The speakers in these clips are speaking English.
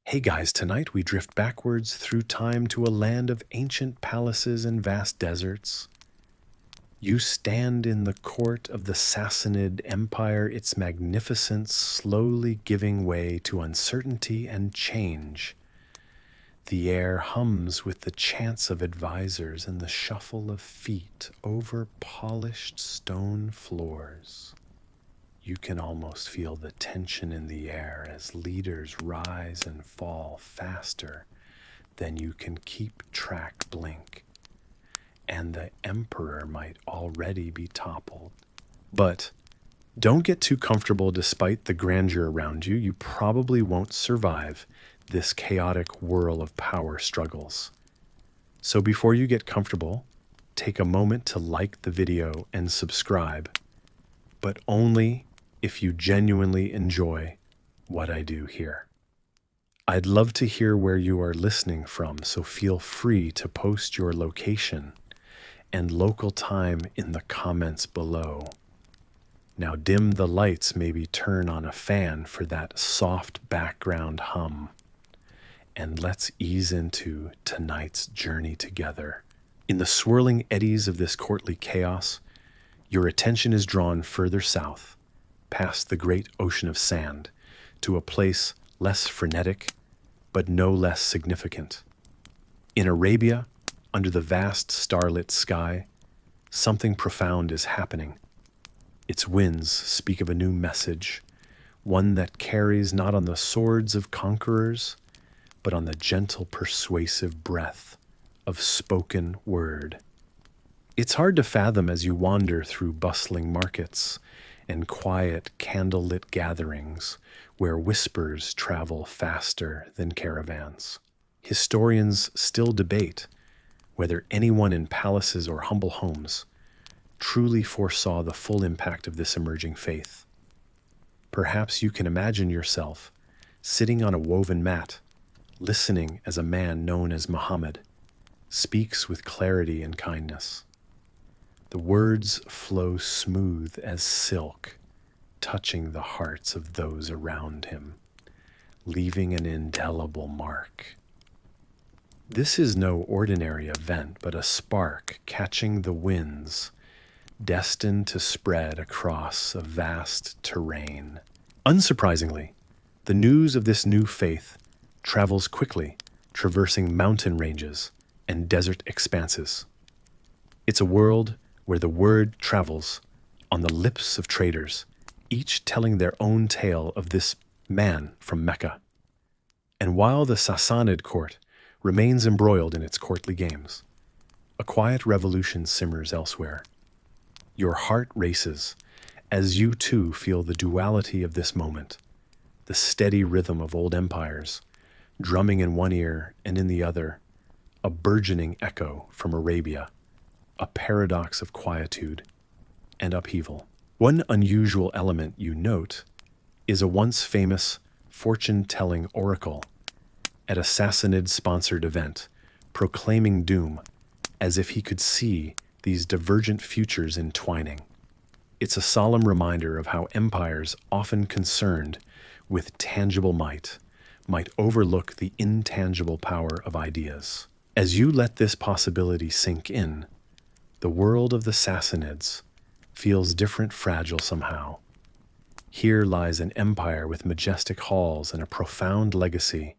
Hey guys, tonight we drift backwards through time to a land of ancient palaces and vast deserts. You stand in the court of the Sassanid Empire, its magnificence slowly giving way to uncertainty and change. The air hums with the chants of advisors and the shuffle of feet over polished stone floors. You can almost feel the tension in the air as leaders rise and fall faster than you can keep track blink, and the emperor might already be toppled. But don't get too comfortable despite the grandeur around you. You probably won't survive this chaotic whirl of power struggles. So before you get comfortable, take a moment to like the video and subscribe, but only if you genuinely enjoy what I do here. I'd love to hear where you are listening from, so feel free to post your location and local time in the comments below. Now dim the lights, maybe turn on a fan for that soft background hum, and let's ease into tonight's journey together. In the swirling eddies of this courtly chaos, your attention is drawn further south, past the great ocean of sand, to a place less frenetic, but no less significant. In Arabia, under the vast starlit sky, something profound is happening. Its winds speak of a new message, one that carries not on the swords of conquerors, but on the gentle, persuasive breath of spoken word. It's hard to fathom as you wander through bustling markets and quiet candlelit gatherings where whispers travel faster than caravans. Historians still debate whether anyone in palaces or humble homes truly foresaw the full impact of this emerging faith. Perhaps you can imagine yourself sitting on a woven mat, listening as a man known as Muhammad speaks with clarity and kindness. The words flow smooth as silk, touching the hearts of those around him, leaving an indelible mark. This is no ordinary event, but a spark catching the winds, destined to spread across a vast terrain. Unsurprisingly, the news of this new faith travels quickly, traversing mountain ranges and desert expanses. It's a world where the word travels on the lips of traders, each telling their own tale of this man from Mecca. And while the Sassanid court remains embroiled in its courtly games, a quiet revolution simmers elsewhere. Your heart races as you too feel the duality of this moment, the steady rhythm of old empires, drumming in one ear and in the other, a burgeoning echo from Arabia, a paradox of quietude and upheaval. One unusual element you note is a once famous fortune-telling oracle at a Sassanid-sponsored event, proclaiming doom as if he could see these divergent futures entwining. It's a solemn reminder of how empires often concerned with tangible might overlook the intangible power of ideas. As you let this possibility sink in, the world of the Sassanids feels different, fragile somehow. Here lies an empire with majestic halls and a profound legacy,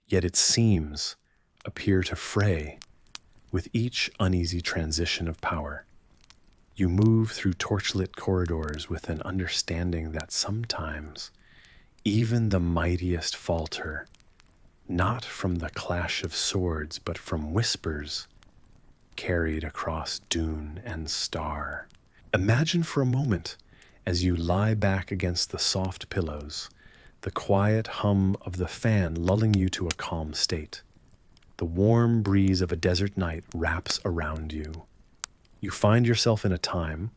yet its seams appear to fray with each uneasy transition of power. You move through torchlit corridors with an understanding that sometimes even the mightiest falter, not from the clash of swords, but from whispers carried across dune and star. Imagine for a moment, as you lie back against the soft pillows, the quiet hum of the fan lulling you to a calm state. The warm breeze of a desert night wraps around you. You find yourself in a time,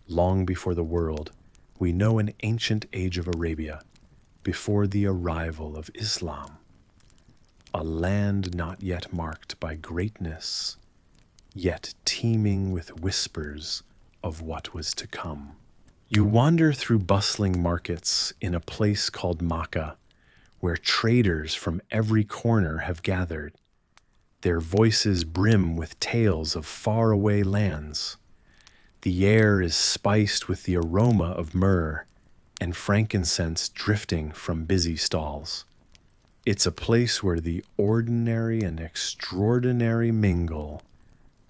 long before the world we know, an ancient age of Arabia, before the arrival of Islam. A land not yet marked by greatness, yet teeming with whispers of what was to come. You wander through bustling markets in a place called Makkah, where traders from every corner have gathered. Their voices brim with tales of faraway lands. The air is spiced with the aroma of myrrh and frankincense drifting from busy stalls. It's a place where the ordinary and extraordinary mingle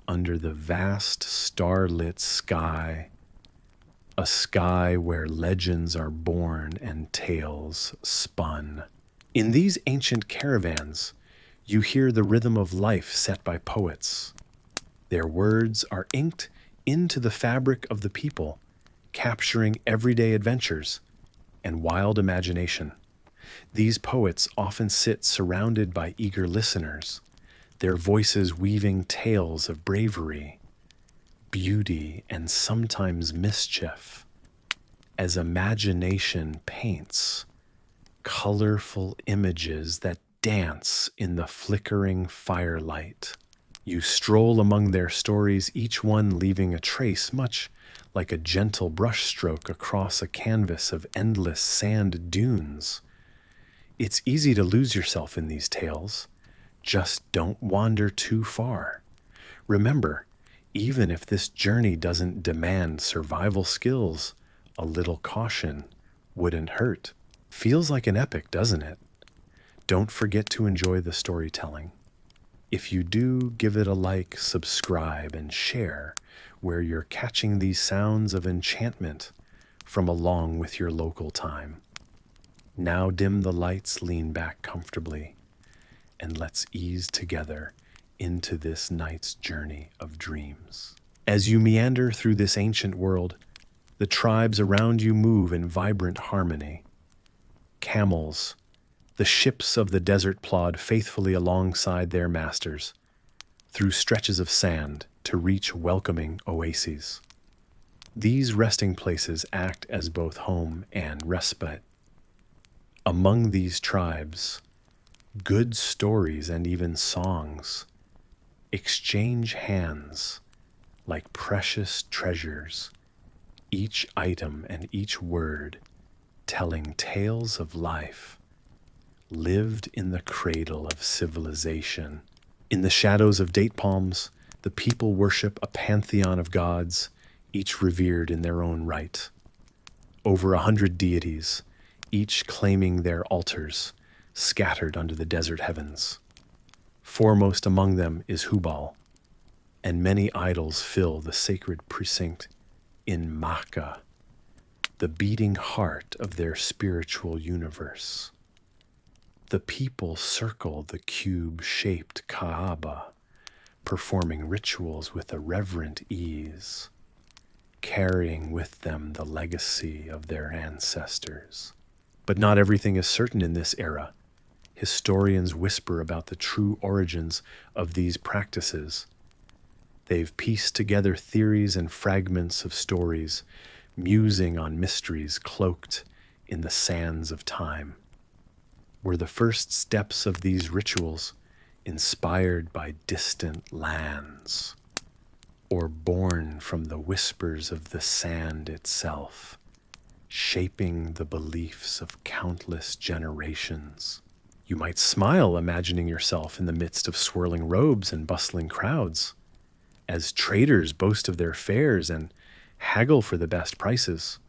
under the vast starlit sky, a sky where legends are born and tales spun. In these ancient caravans, you hear the rhythm of life set by poets. Their words are inked into the fabric of the people, capturing everyday adventures and wild imagination. These poets often sit surrounded by eager listeners, their voices weaving tales of bravery, beauty, and sometimes mischief, as imagination paints colorful images that dance in the flickering firelight. You stroll among their stories, each one leaving a trace, much like a gentle brushstroke across a canvas of endless sand dunes. It's easy to lose yourself in these tales. Just don't wander too far. Remember, even if this journey doesn't demand survival skills, a little caution wouldn't hurt. Feels like an epic, doesn't it? Don't forget to enjoy the storytelling. If you do, give it a like, subscribe, and share where you're catching these sounds of enchantment from along with your local time. Now dim the lights, lean back comfortably, and let's ease together into this night's journey of dreams. As you meander through this ancient world, the tribes around you move in vibrant harmony. Camels, the ships of the desert, plod faithfully alongside their masters through stretches of sand to reach welcoming oases. These resting places act as both home and respite. Among these tribes, good stories and even songs exchange hands like precious treasures, each item and each word telling tales of life lived in the cradle of civilization. In the shadows of date palms, the people worship a pantheon of gods, each revered in their own right. Over 100 deities, each claiming their altars, scattered under the desert heavens. Foremost among them is Hubal, and many idols fill the sacred precinct in Makkah, the beating heart of their spiritual universe. The people circle the cube-shaped Kaaba, performing rituals with a reverent ease, carrying with them the legacy of their ancestors. But not everything is certain in this era. Historians whisper about the true origins of these practices. They've pieced together theories and fragments of stories, musing on mysteries cloaked in the sands of time. Were the first steps of these rituals inspired by distant lands, or born from the whispers of the sand itself, shaping the beliefs of countless generations? You might smile imagining yourself in the midst of swirling robes and bustling crowds, as traders boast of their fairs and haggle for the best prices.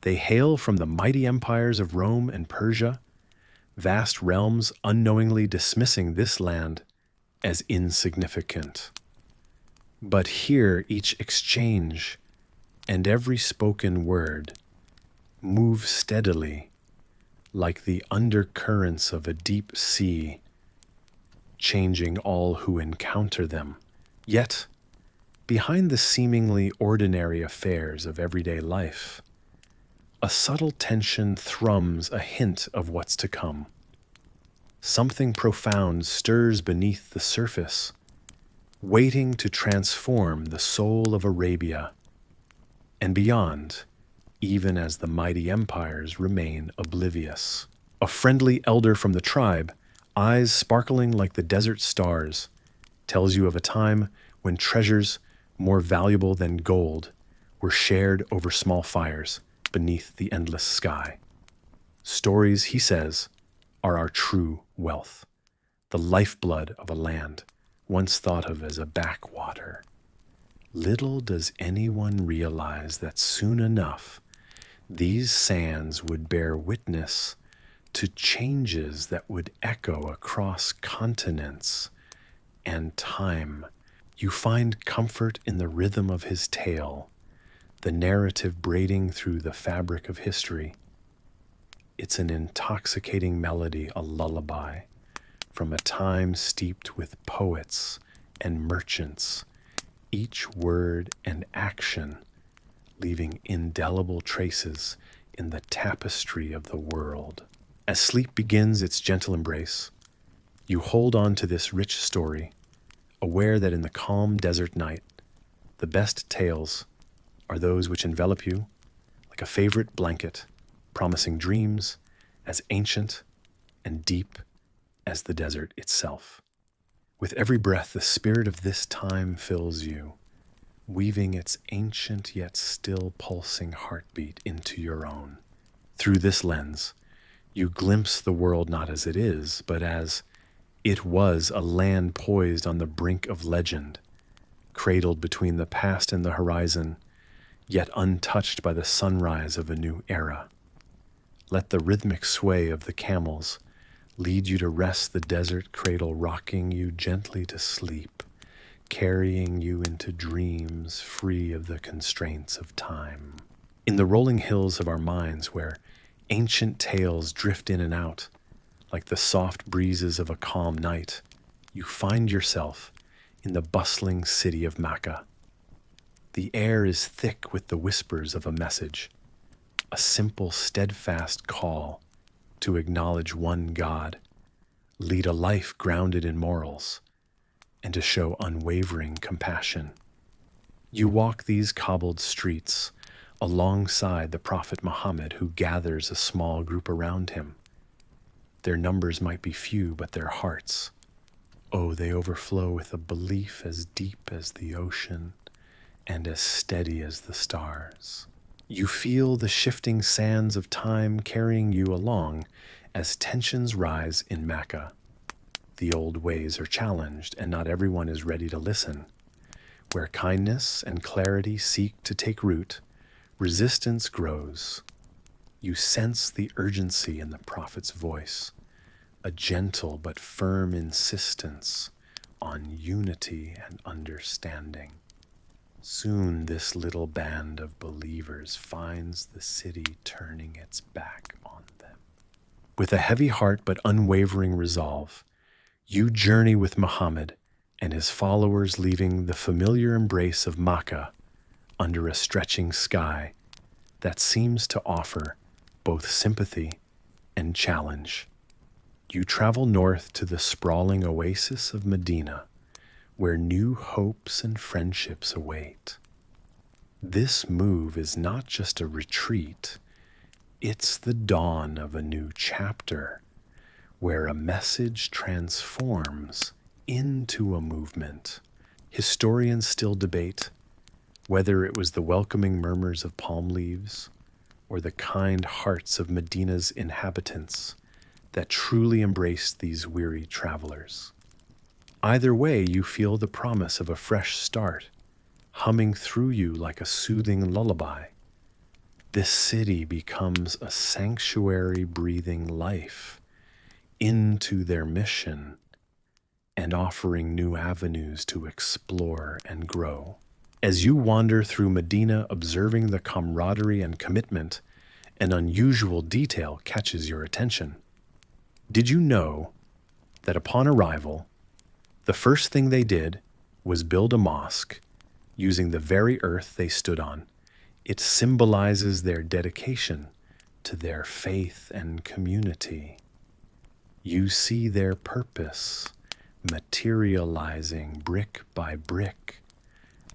They hail from the mighty empires of Rome and Persia, vast realms unknowingly dismissing this land as insignificant. But here each exchange and every spoken word move steadily like the undercurrents of a deep sea, changing all who encounter them. Yet, behind the seemingly ordinary affairs of everyday life, a subtle tension thrums a hint of what's to come. Something profound stirs beneath the surface, waiting to transform the soul of Arabia and beyond, even as the mighty empires remain oblivious. A friendly elder from the tribe, eyes sparkling like the desert stars, tells you of a time when treasures more valuable than gold were shared over small fires beneath the endless sky. Stories, he says, are our true wealth, the lifeblood of a land once thought of as a backwater. Little does anyone realize that soon enough these sands would bear witness to changes that would echo across continents and time. You find comfort in the rhythm of his tale, the narrative braiding through the fabric of history. It's an intoxicating melody, a lullaby, from a time steeped with poets and merchants, each word and action leaving indelible traces in the tapestry of the world. As sleep begins its gentle embrace, you hold on to this rich story, aware that in the calm desert night, the best tales are those which envelop you like a favorite blanket, promising dreams as ancient and deep as the desert itself. With every breath, the spirit of this time fills you, weaving its ancient yet still pulsing heartbeat into your own. Through this lens, you glimpse the world not as it is, but as it was, a land poised on the brink of legend, cradled between the past and the horizon, yet untouched by the sunrise of a new era. Let the rhythmic sway of the camels lead you to rest, the desert cradle rocking you gently to sleep, carrying you into dreams free of the constraints of time. In the rolling hills of our minds, where ancient tales drift in and out, like the soft breezes of a calm night, you find yourself in the bustling city of Makkah. The air is thick with the whispers of a message, a simple, steadfast call to acknowledge one God, lead a life grounded in morals, and to show unwavering compassion. You walk these cobbled streets alongside the Prophet Muhammad, who gathers a small group around him. Their numbers might be few, but their hearts, oh, they overflow with a belief as deep as the ocean and as steady as the stars. You feel the shifting sands of time carrying you along as tensions rise in Makkah. The old ways are challenged, and not everyone is ready to listen. Where kindness and clarity seek to take root, resistance grows. You sense the urgency in the prophet's voice, a gentle but firm insistence on unity and understanding. Soon this little band of believers finds the city turning its back on them. With a heavy heart but unwavering resolve, you journey with Muhammad and his followers, leaving the familiar embrace of Makkah under a stretching sky that seems to offer both sympathy and challenge. You travel north to the sprawling oasis of Medina, where new hopes and friendships await. This move is not just a retreat, it's the dawn of a new chapter, where a message transforms into a movement. Historians still debate whether it was the welcoming murmurs of palm leaves or the kind hearts of Medina's inhabitants that truly embraced these weary travelers. Either way, you feel the promise of a fresh start, humming through you like a soothing lullaby. This city becomes a sanctuary breathing life into their mission and offering new avenues to explore and grow. As you wander through Medina, observing the camaraderie and commitment, an unusual detail catches your attention. Did you know that upon arrival, the first thing they did was build a mosque using the very earth they stood on? It symbolizes their dedication to their faith and community. You see their purpose materializing brick by brick,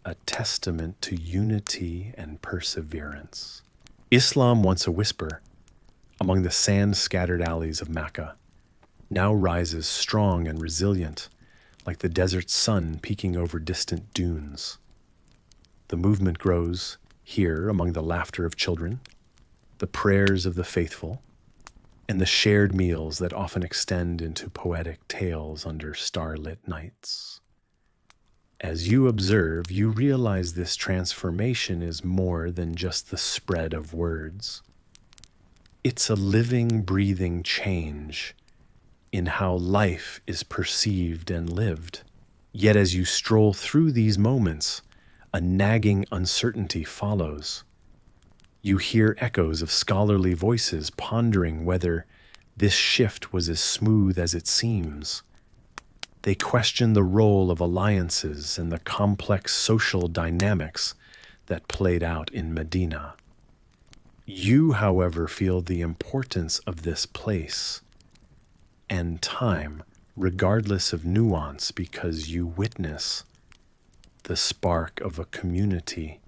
a testament to unity and perseverance. Islam, once a whisper among the sand-scattered alleys of Makkah, now rises strong and resilient, like the desert sun peeking over distant dunes. The movement grows here among the laughter of children, the prayers of the faithful, and the shared meals that often extend into poetic tales under starlit nights. As you observe, you realize this transformation is more than just the spread of words. It's a living, breathing change in how life is perceived and lived. Yet as you stroll through these moments, a nagging uncertainty follows. You hear echoes of scholarly voices pondering whether this shift was as smooth as it seems. They question the role of alliances and the complex social dynamics that played out in Medina. You, however, feel the importance of this place and time, regardless of nuance, because you witness the spark of a community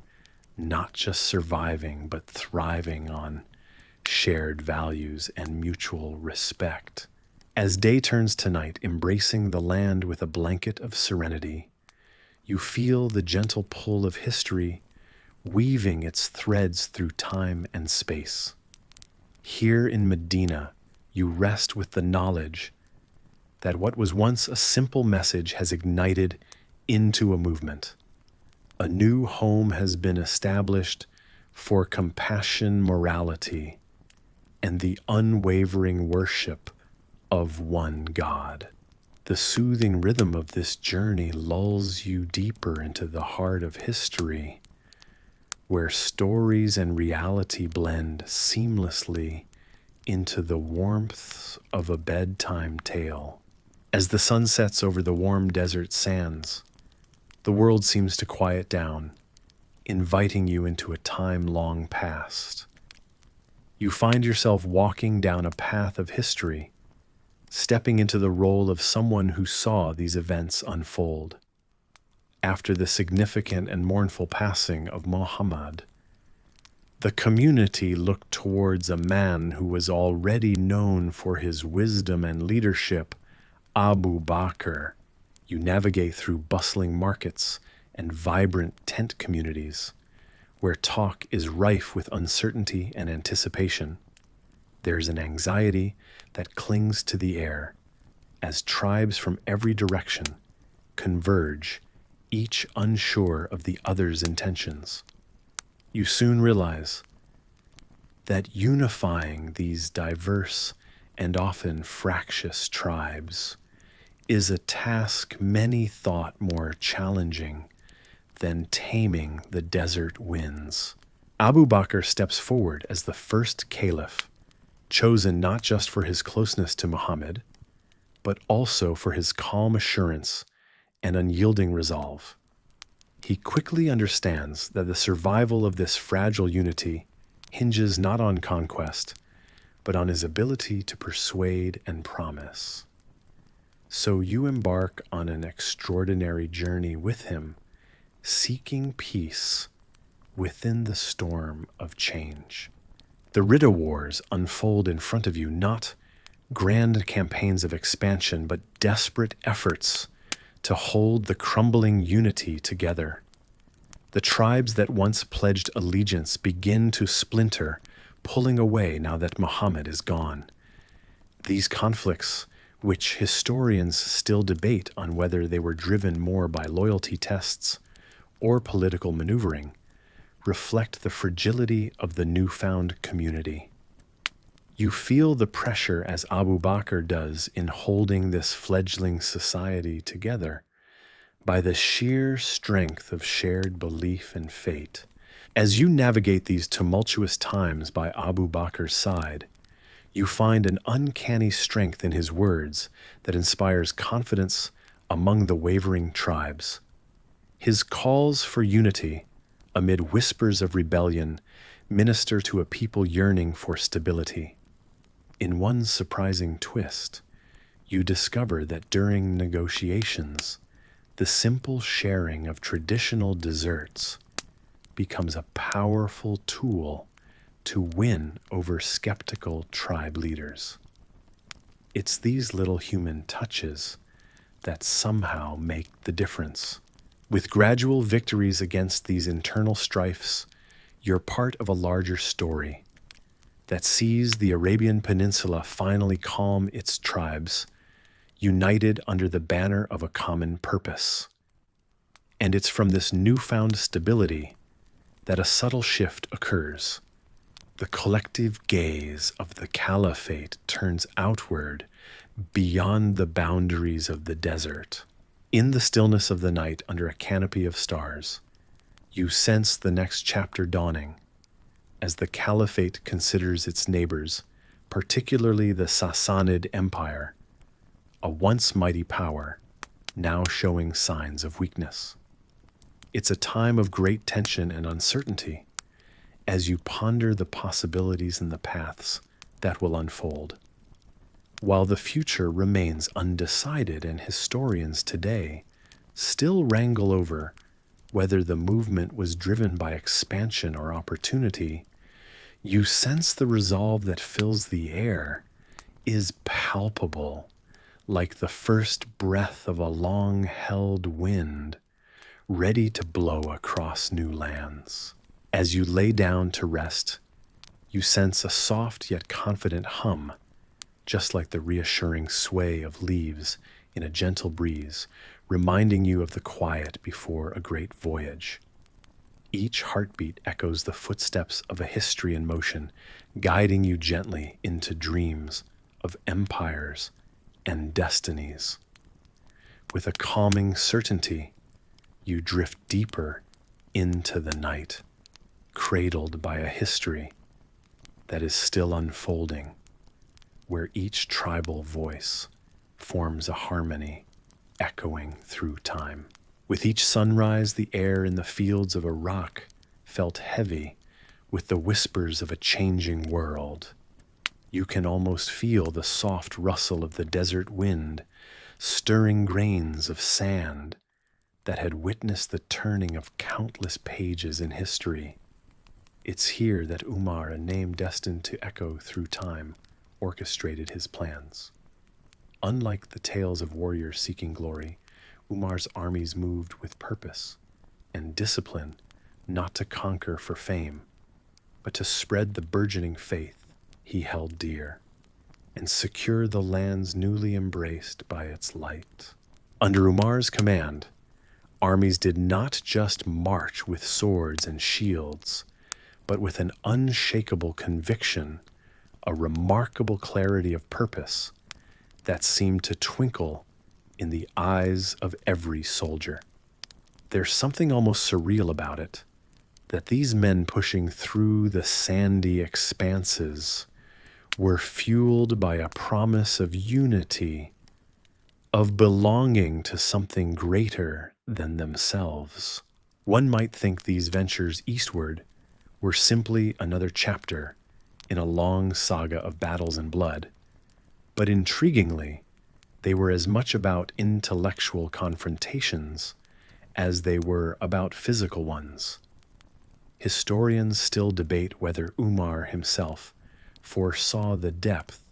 not just surviving but thriving on shared values and mutual respect. As day turns to night, embracing the land with a blanket of serenity, you feel the gentle pull of history weaving its threads through time and space. Here in Medina, you rest with the knowledge that what was once a simple message has ignited into a movement. A new home has been established for compassion, morality, and the unwavering worship of one God. The soothing rhythm of this journey lulls you deeper into the heart of history, where stories and reality blend seamlessly into the warmth of a bedtime tale. As the sun sets over the warm desert sands, the world seems to quiet down, inviting you into a time long past. You find yourself walking down a path of history, stepping into the role of someone who saw these events unfold. After the significant and mournful passing of Muhammad, the community looked towards a man who was already known for his wisdom and leadership, Abu Bakr. You navigate through bustling markets and vibrant tent communities, where talk is rife with uncertainty and anticipation. There's an anxiety that clings to the air as tribes from every direction converge, each unsure of the other's intentions. You soon realize that unifying these diverse and often fractious tribes is a task many thought more challenging than taming the desert winds. Abu Bakr steps forward as the first caliph, chosen not just for his closeness to Muhammad, but also for his calm assurance and unyielding resolve. He quickly understands that the survival of this fragile unity hinges not on conquest, but on his ability to persuade and promise. So you embark on an extraordinary journey with him, seeking peace within the storm of change. The Ridda Wars unfold in front of you, not grand campaigns of expansion, but desperate efforts to hold the crumbling unity together. The tribes that once pledged allegiance begin to splinter, pulling away now that Muhammad is gone. These conflicts, which historians still debate on whether they were driven more by loyalty tests or political maneuvering, reflect the fragility of the newfound community. You feel the pressure as Abu Bakr does in holding this fledgling society together by the sheer strength of shared belief and fate. As you navigate these tumultuous times by Abu Bakr's side, you find an uncanny strength in his words that inspires confidence among the wavering tribes. His calls for unity, amid whispers of rebellion, minister to a people yearning for stability. In one surprising twist, you discover that during negotiations, the simple sharing of traditional desserts becomes a powerful tool to win over skeptical tribe leaders. It's these little human touches that somehow make the difference. With gradual victories against these internal strifes, you're part of a larger story that sees the Arabian Peninsula finally calm its tribes, united under the banner of a common purpose. And it's from this newfound stability that a subtle shift occurs. The collective gaze of the Caliphate turns outward beyond the boundaries of the desert. In the stillness of the night under a canopy of stars, you sense the next chapter dawning as the Caliphate considers its neighbors, particularly the Sassanid Empire, a once mighty power, now showing signs of weakness. It's a time of great tension and uncertainty as you ponder the possibilities and the paths that will unfold. While the future remains undecided and historians today still wrangle over whether the movement was driven by expansion or opportunity, you sense the resolve that fills the air is palpable, like the first breath of a long-held wind, ready to blow across new lands. As you lay down to rest, you sense a soft yet confident hum, just like the reassuring sway of leaves in a gentle breeze, reminding you of the quiet before a great voyage. Each heartbeat echoes the footsteps of a history in motion, guiding you gently into dreams of empires and destinies. With a calming certainty, you drift deeper into the night, cradled by a history that is still unfolding, where each tribal voice forms a harmony echoing through time. With each sunrise, the air in the fields of Iraq felt heavy with the whispers of a changing world. You can almost feel the soft rustle of the desert wind, stirring grains of sand that had witnessed the turning of countless pages in history. It's here that Umar, a name destined to echo through time, orchestrated his plans. Unlike the tales of warriors seeking glory, Umar's armies moved with purpose and discipline, not to conquer for fame, but to spread the burgeoning faith he held dear and secure the lands newly embraced by its light. Under Umar's command, armies did not just march with swords and shields, but with an unshakable conviction, a remarkable clarity of purpose that seemed to twinkle in the eyes of every soldier. There's something almost surreal about it, that these men pushing through the sandy expanses were fueled by a promise of unity, of belonging to something greater than themselves. One might think these ventures eastward were simply another chapter in a long saga of battles and blood, but intriguingly, they were as much about intellectual confrontations as they were about physical ones. Historians still debate whether Umar himself foresaw the depth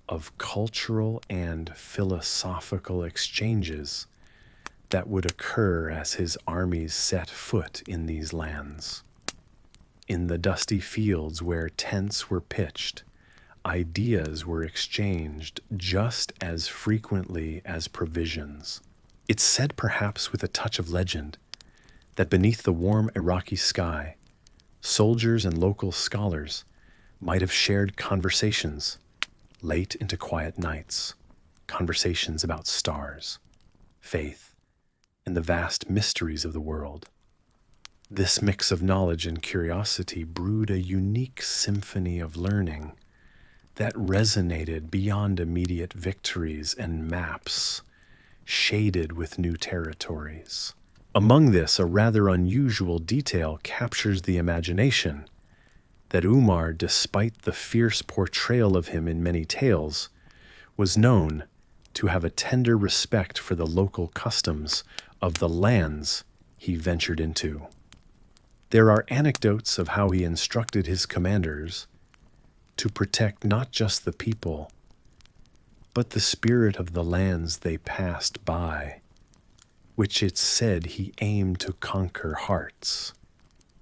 of cultural and philosophical exchanges that would occur as his armies set foot in these lands. In the dusty fields where tents were pitched, ideas were exchanged just as frequently as provisions. It's said, perhaps with a touch of legend, that beneath the warm Iraqi sky, soldiers and local scholars might have shared conversations late into quiet nights, conversations about stars, faith, and the vast mysteries of the world. This mix of knowledge and curiosity brewed a unique symphony of learning that resonated beyond immediate victories and maps, shaded with new territories. Among this, a rather unusual detail captures the imagination, that Umar, despite the fierce portrayal of him in many tales, was known to have a tender respect for the local customs of the lands he ventured into. There are anecdotes of how he instructed his commanders to protect not just the people, but the spirit of the lands they passed by, which it's said he aimed to conquer hearts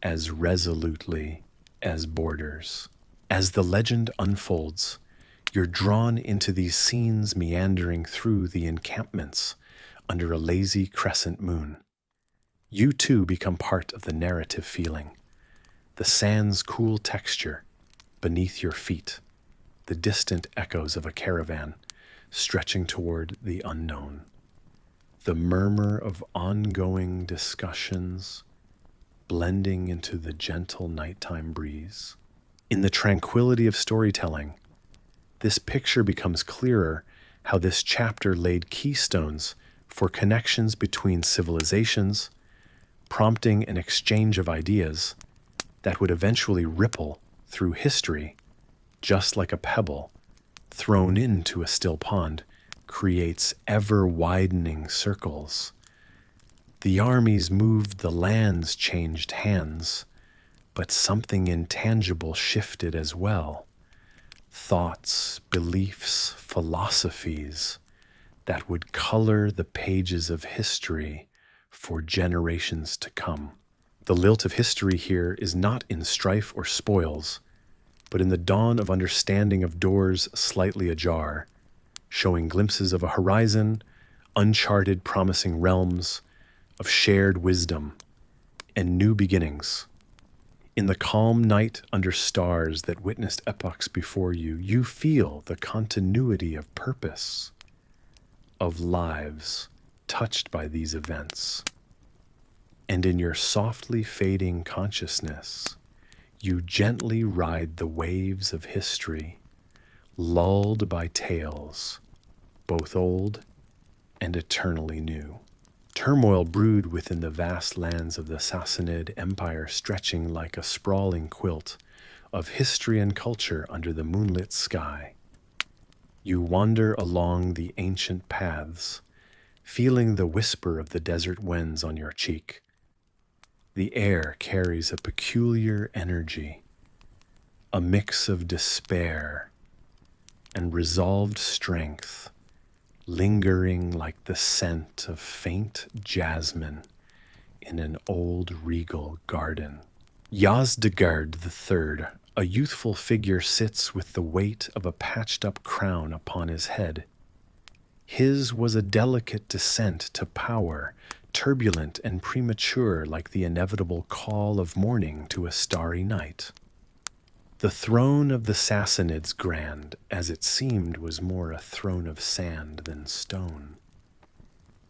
as resolutely as borders. As the legend unfolds, you're drawn into these scenes meandering through the encampments under a lazy crescent moon. You too become part of the narrative feeling. The sand's cool texture beneath your feet, the distant echoes of a caravan stretching toward the unknown, the murmur of ongoing discussions blending into the gentle nighttime breeze. In the tranquility of storytelling, this picture becomes clearer how this chapter laid keystones for connections between civilizations, prompting an exchange of ideas that would eventually ripple through history, just like a pebble thrown into a still pond creates ever-widening circles. The armies moved, the lands changed hands, but something intangible shifted as well. Thoughts, beliefs, philosophies that would color the pages of history for generations to come. The lilt of history here is not in strife or spoils, but in the dawn of understanding of doors slightly ajar, showing glimpses of a horizon, uncharted promising realms, of shared wisdom, and new beginnings. In the calm night under stars that witnessed epochs before you, you feel the continuity of purpose, of lives touched by these events. And in your softly fading consciousness, you gently ride the waves of history, lulled by tales, both old and eternally new. Turmoil brewed within the vast lands of the Sassanid Empire, stretching like a sprawling quilt of history and culture under the moonlit sky. You wander along the ancient paths, feeling the whisper of the desert winds on your cheek. The air carries a peculiar energy, a mix of despair and resolved strength, lingering like the scent of faint jasmine in an old regal garden. Yazdegerd III, a youthful figure, sits with the weight of a patched-up crown upon his head. His was a delicate descent to power, turbulent and premature like the inevitable call of morning to a starry night. The throne of the Sassanids, grand as it seemed, was more a throne of sand than stone.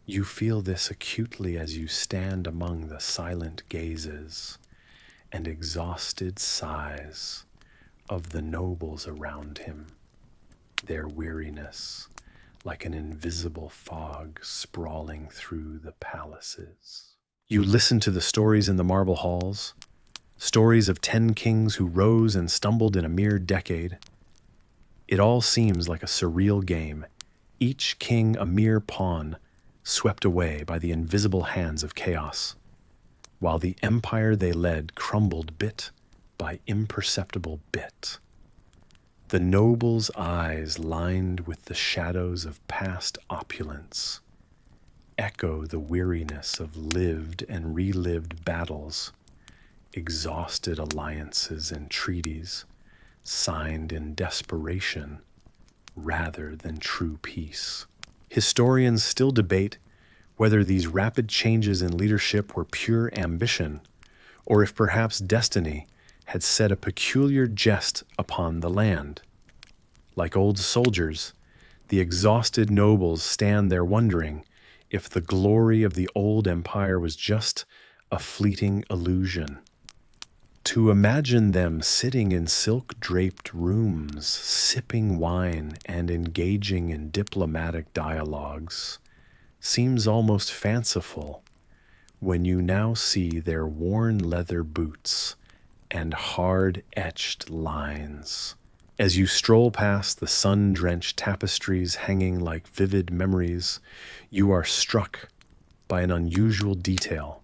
You feel this acutely as you stand among the silent gazes and exhausted sighs of the nobles around him, their weariness like an invisible fog sprawling through the palaces. You listen to the stories in the marble halls, stories of 10 kings who rose and stumbled in a mere decade. It all seems like a surreal game, each king a mere pawn, swept away by the invisible hands of chaos, while the empire they led crumbled bit by imperceptible bit. The nobles' eyes, lined with the shadows of past opulence, echo the weariness of lived and relived battles, exhausted alliances and treaties signed in desperation rather than true peace. Historians still debate whether these rapid changes in leadership were pure ambition, or if perhaps destiny had set a peculiar jest upon the land. Like old soldiers, the exhausted nobles stand there wondering if the glory of the old empire was just a fleeting illusion. To imagine them sitting in silk-draped rooms, sipping wine and engaging in diplomatic dialogues seems almost fanciful when you now see their worn leather boots and hard-etched lines. As you stroll past the sun-drenched tapestries hanging like vivid memories, you are struck by an unusual detail.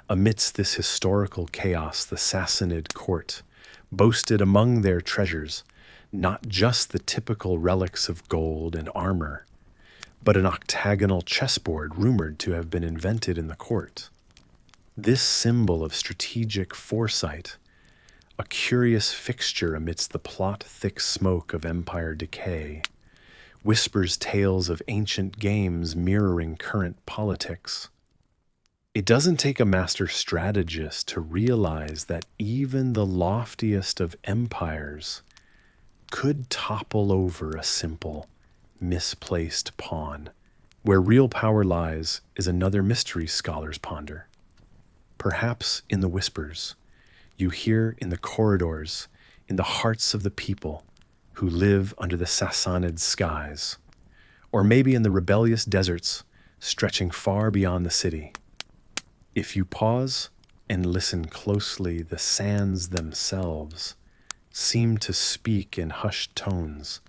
Amidst this historical chaos, the Sassanid court boasted among their treasures not just the typical relics of gold and armor, but an octagonal chessboard rumored to have been invented in the court. This symbol of strategic foresight, a curious fixture amidst the plot-thick smoke of empire decay, whispers tales of ancient games mirroring current politics. It doesn't take a master strategist to realize that even the loftiest of empires could topple over a simple, misplaced pawn. Where real power lies is another mystery scholars ponder. Perhaps in the whispers you hear in the corridors, in the hearts of the people who live under the Sassanid skies, or maybe in the rebellious deserts stretching far beyond the city. If you pause and listen closely, the sands themselves seem to speak in hushed tones,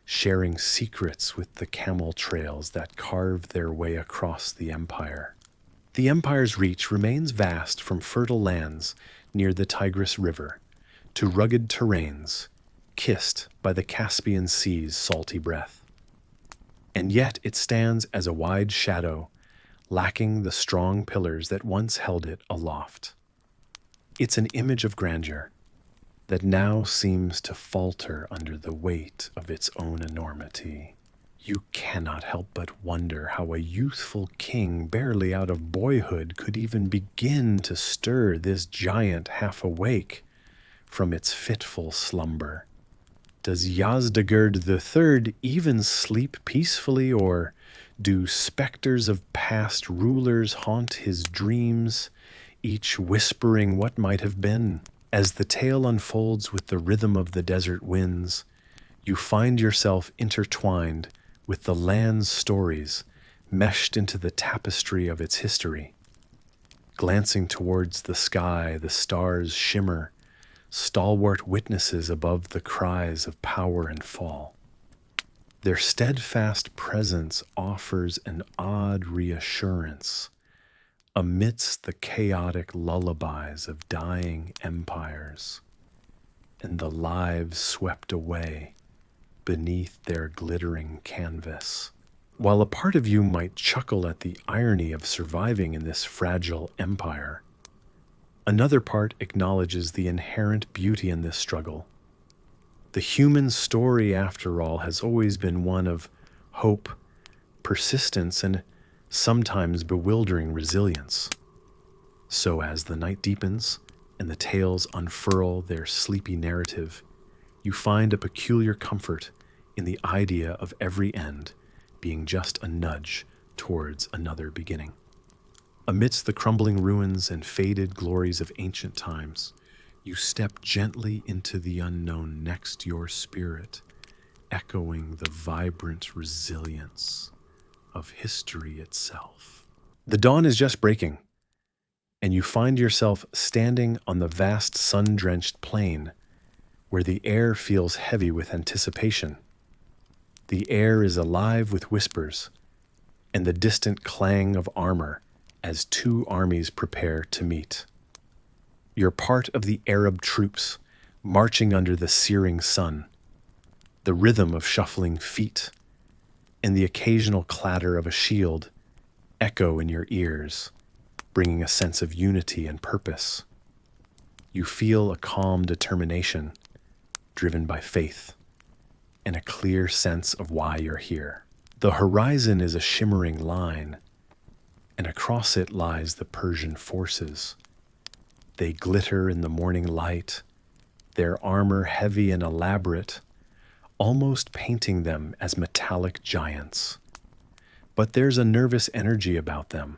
sharing secrets with the camel trails that carve their way across the empire. The empire's reach remains vast, from fertile lands near the Tigris River to rugged terrains kissed by the Caspian Sea's salty breath. And yet it stands as a wide shadow, lacking the strong pillars that once held it aloft. It's an image of grandeur that now seems to falter under the weight of its own enormity. You cannot help but wonder how a youthful king barely out of boyhood could even begin to stir this giant half awake from its fitful slumber. Does Yazdegerd III even sleep peacefully, or do specters of past rulers haunt his dreams, each whispering what might have been? As the tale unfolds with the rhythm of the desert winds, you find yourself intertwined with the land's stories, meshed into the tapestry of its history. Glancing towards the sky, the stars shimmer, stalwart witnesses above the cries of power and fall. Their steadfast presence offers an odd reassurance amidst the chaotic lullabies of dying empires and the lives swept away beneath their glittering canvas. While a part of you might chuckle at the irony of surviving in this fragile empire, another part acknowledges the inherent beauty in this struggle. The human story, after all, has always been one of hope, persistence, and sometimes bewildering resilience. So as the night deepens and the tales unfurl their sleepy narrative, you find a peculiar comfort in the idea of every end being just a nudge towards another beginning. Amidst the crumbling ruins and faded glories of ancient times, you step gently into the unknown next your spirit, echoing the vibrant resilience of history itself. The dawn is just breaking, and you find yourself standing on the vast sun-drenched plain where the air feels heavy with anticipation. The air is alive with whispers and the distant clang of armor as two armies prepare to meet. You're part of the Arab troops marching under the searing sun, the rhythm of shuffling feet and the occasional clatter of a shield echo in your ears, bringing a sense of unity and purpose. You feel a calm determination driven by faith and a clear sense of why you're here. The horizon is a shimmering line, and across it lies the Persian forces. They glitter in the morning light, their armor heavy and elaborate, almost painting them as metallic giants. But there's a nervous energy about them,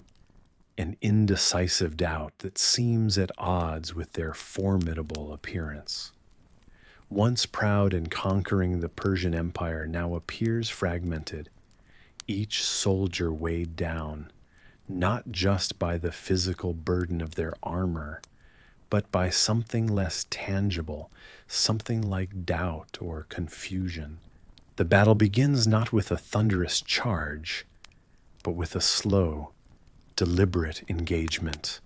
an indecisive doubt that seems at odds with their formidable appearance. Once proud and conquering, the Persian Empire now appears fragmented, each soldier weighed down, not just by the physical burden of their armor, but by something less tangible, something like doubt or confusion. The battle begins not with a thunderous charge, but with a slow, deliberate engagement.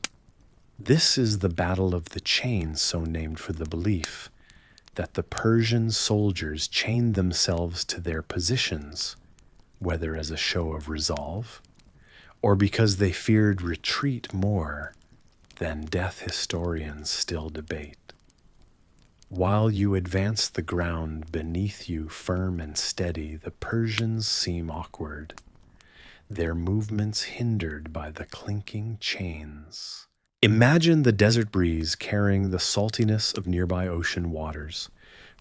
This is the Battle of the Chains, so named for the belief that the Persian soldiers chained themselves to their positions, whether as a show of resolve, or because they feared retreat more than death historians still debate. While you advance, the ground beneath you firm and steady, the Persians seem awkward, their movements hindered by the clinking chains. Imagine the desert breeze carrying the saltiness of nearby ocean waters,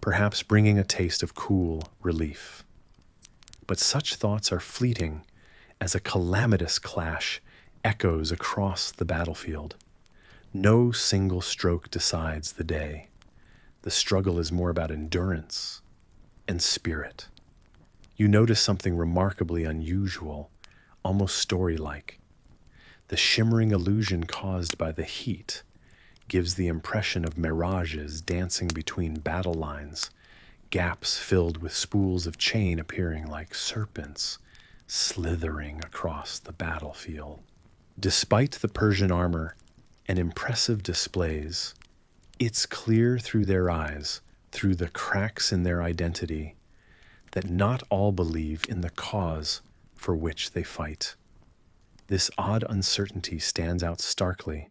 perhaps bringing a taste of cool relief. But such thoughts are fleeting as a calamitous clash echoes across the battlefield. No single stroke decides the day. The struggle is more about endurance and spirit. You notice something remarkably unusual, almost story-like. The shimmering illusion caused by the heat gives the impression of mirages dancing between battle lines, gaps filled with spools of chain appearing like serpents slithering across the battlefield. Despite the Persian armor and impressive displays, it's clear through their eyes, through the cracks in their identity, that not all believe in the cause for which they fight. This odd uncertainty stands out starkly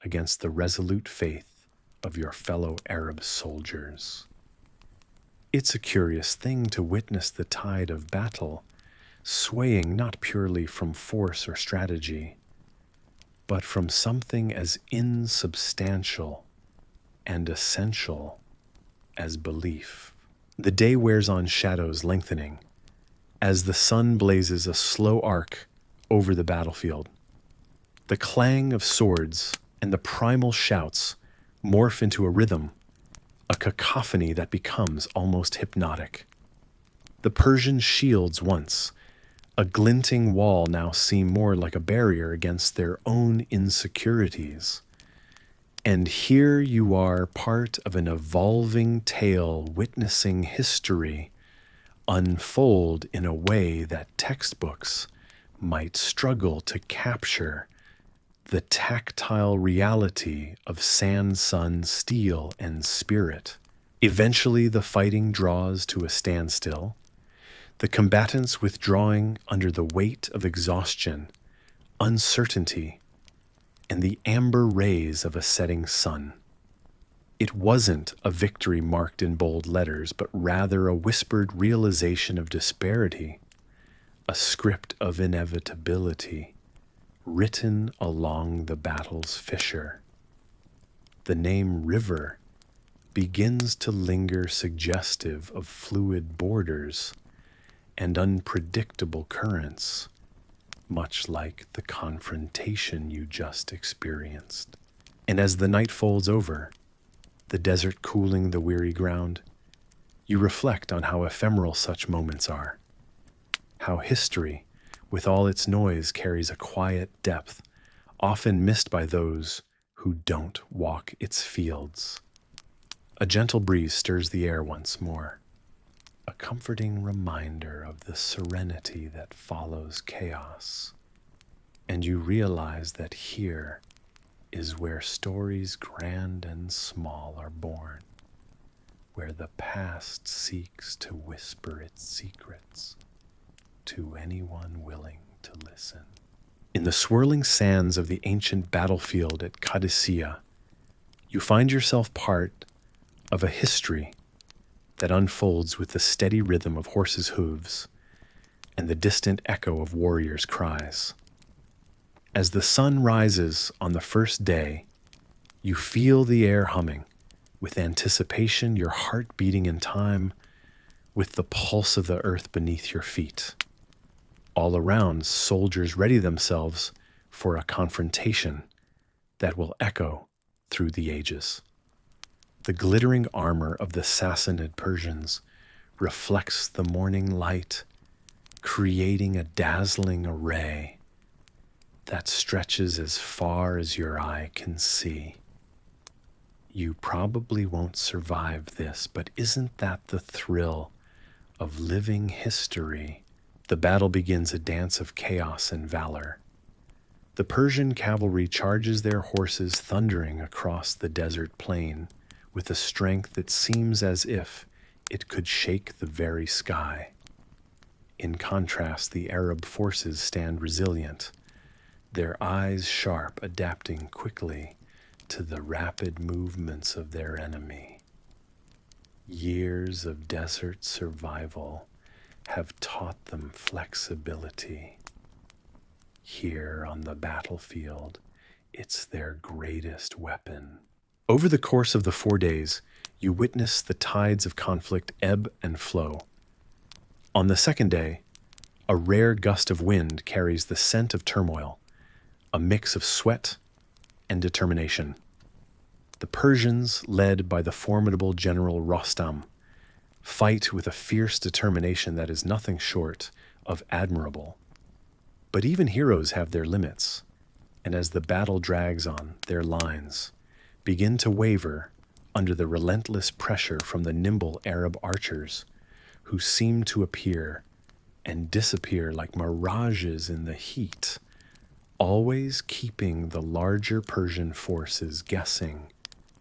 against the resolute faith of your fellow Arab soldiers. It's a curious thing to witness the tide of battle swaying not purely from force or strategy, but from something as insubstantial and essential as belief. The day wears on, shadows lengthening, as the sun blazes a slow arc over the battlefield. The clang of swords and the primal shouts morph into a rhythm, a cacophony that becomes almost hypnotic. The Persian shields, once a glinting wall, now seem more like a barrier against their own insecurities. And here you are, part of an evolving tale, witnessing history unfold in a way that textbooks might struggle to capture: the tactile reality of sand, sun, steel, and spirit. Eventually, the fighting draws to a standstill, the combatants withdrawing under the weight of exhaustion, uncertainty, and the amber rays of a setting sun. It wasn't a victory marked in bold letters, but rather a whispered realization of disparity, a script of inevitability written along the battle's fissure. The name river begins to linger, suggestive of fluid borders and unpredictable currents, much like the confrontation you just experienced. And as the night folds over, the desert cooling the weary ground, you reflect on how ephemeral such moments are, how history, with all its noise, carries a quiet depth, often missed by those who don't walk its fields. A gentle breeze stirs the air once more, a comforting reminder of the serenity that follows chaos. And you realize that here is where stories grand and small are born, where the past seeks to whisper its secrets to anyone willing to listen. In the swirling sands of the ancient battlefield at Qadisiyyah, you find yourself part of a history that unfolds with the steady rhythm of horses' hooves and the distant echo of warriors' cries. As the sun rises on the first day, you feel the air humming with anticipation, your heart beating in time with the pulse of the earth beneath your feet. All around, soldiers ready themselves for a confrontation that will echo through the ages. The glittering armor of the Sassanid Persians reflects the morning light, creating a dazzling array that stretches as far as your eye can see. You probably won't survive this, but isn't that the thrill of living history? The battle begins, a dance of chaos and valor. The Persian cavalry charges their horses, thundering across the desert plain with a strength that seems as if it could shake the very sky. In contrast, the Arab forces stand resilient, their eyes sharp, adapting quickly to the rapid movements of their enemy. Years of desert survival have taught them flexibility. Here on the battlefield, it's their greatest weapon. Over the course of the 4 days, you witness the tides of conflict ebb and flow. On the second day, a rare gust of wind carries the scent of turmoil, a mix of sweat and determination. The Persians, led by the formidable general Rostam, fight with a fierce determination that is nothing short of admirable. But even heroes have their limits, and as the battle drags on, their lines begin to waver under the relentless pressure from the nimble Arab archers, who seem to appear and disappear like mirages in the heat, always keeping the larger Persian forces guessing.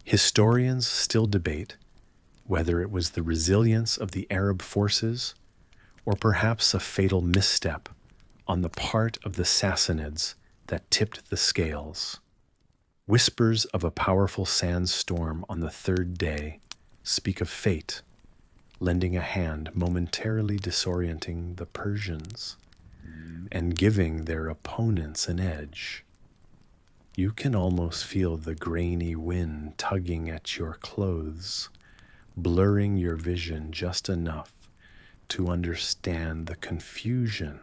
Historians still debate whether it was the resilience of the Arab forces or perhaps a fatal misstep on the part of the Sassanids that tipped the scales. Whispers of a powerful sandstorm on the third day speak of fate lending a hand, momentarily disorienting the Persians and giving their opponents an edge. You can almost feel the grainy wind tugging at your clothes, blurring your vision just enough to understand the confusion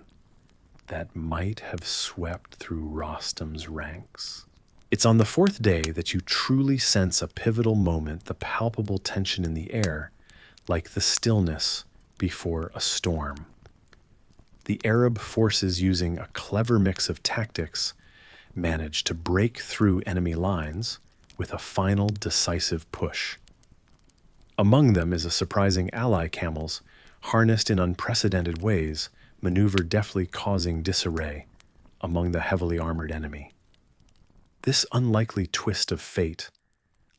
that might have swept through Rostam's ranks. It's on the fourth day that you truly sense a pivotal moment, the palpable tension in the air, like the stillness before a storm. The Arab forces, using a clever mix of tactics, manage to break through enemy lines with a final decisive push. Among them is a surprising ally camels, harnessed in unprecedented ways, maneuver deftly causing disarray among the heavily armored enemy. This unlikely twist of fate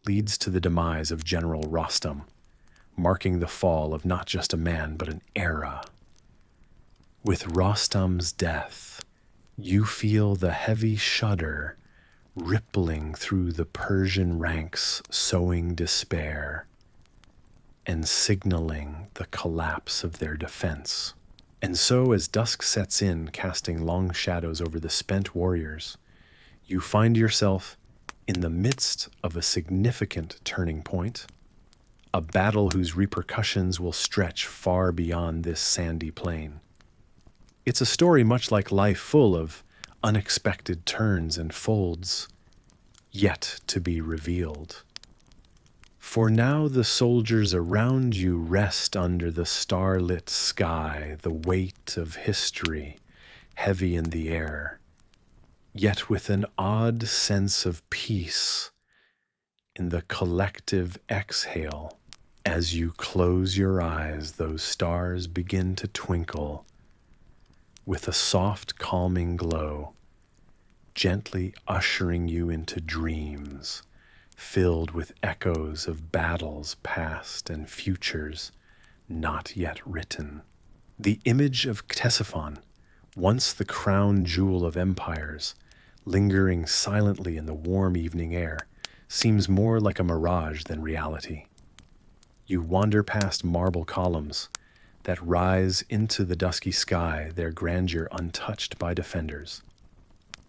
leads to the demise of General Rostam, marking the fall of not just a man but an era. With Rostam's death, you feel the heavy shudder rippling through the Persian ranks, sowing despair and signaling the collapse of their defense. And so, as dusk sets in, casting long shadows over the spent warriors, you find yourself in the midst of a significant turning point, a battle whose repercussions will stretch far beyond this sandy plain. It's a story much like life, full of unexpected turns and folds, yet to be revealed. For now the soldiers around you rest under the starlit sky, the weight of history heavy in the air, yet with an odd sense of peace in the collective exhale. As you close your eyes, those stars begin to twinkle with a soft, calming glow, gently ushering you into dreams filled with echoes of battles past and futures not yet written. The image of Ctesiphon, once the crown jewel of empires, lingering silently in the warm evening air, seems more like a mirage than reality. You wander past marble columns that rise into the dusky sky, their grandeur untouched by defenders.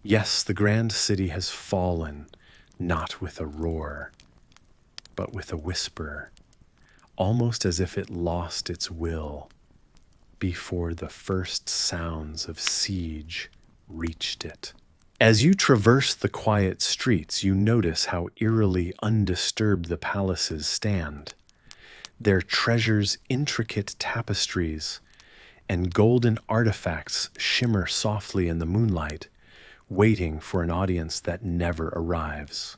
Yes, the grand city has fallen, not with a roar, but with a whisper, almost as if it lost its will before the first sounds of siege reached it. As you traverse the quiet streets, you notice how eerily undisturbed the palaces stand. Their treasures, intricate tapestries, and golden artifacts shimmer softly in the moonlight, waiting for an audience that never arrives.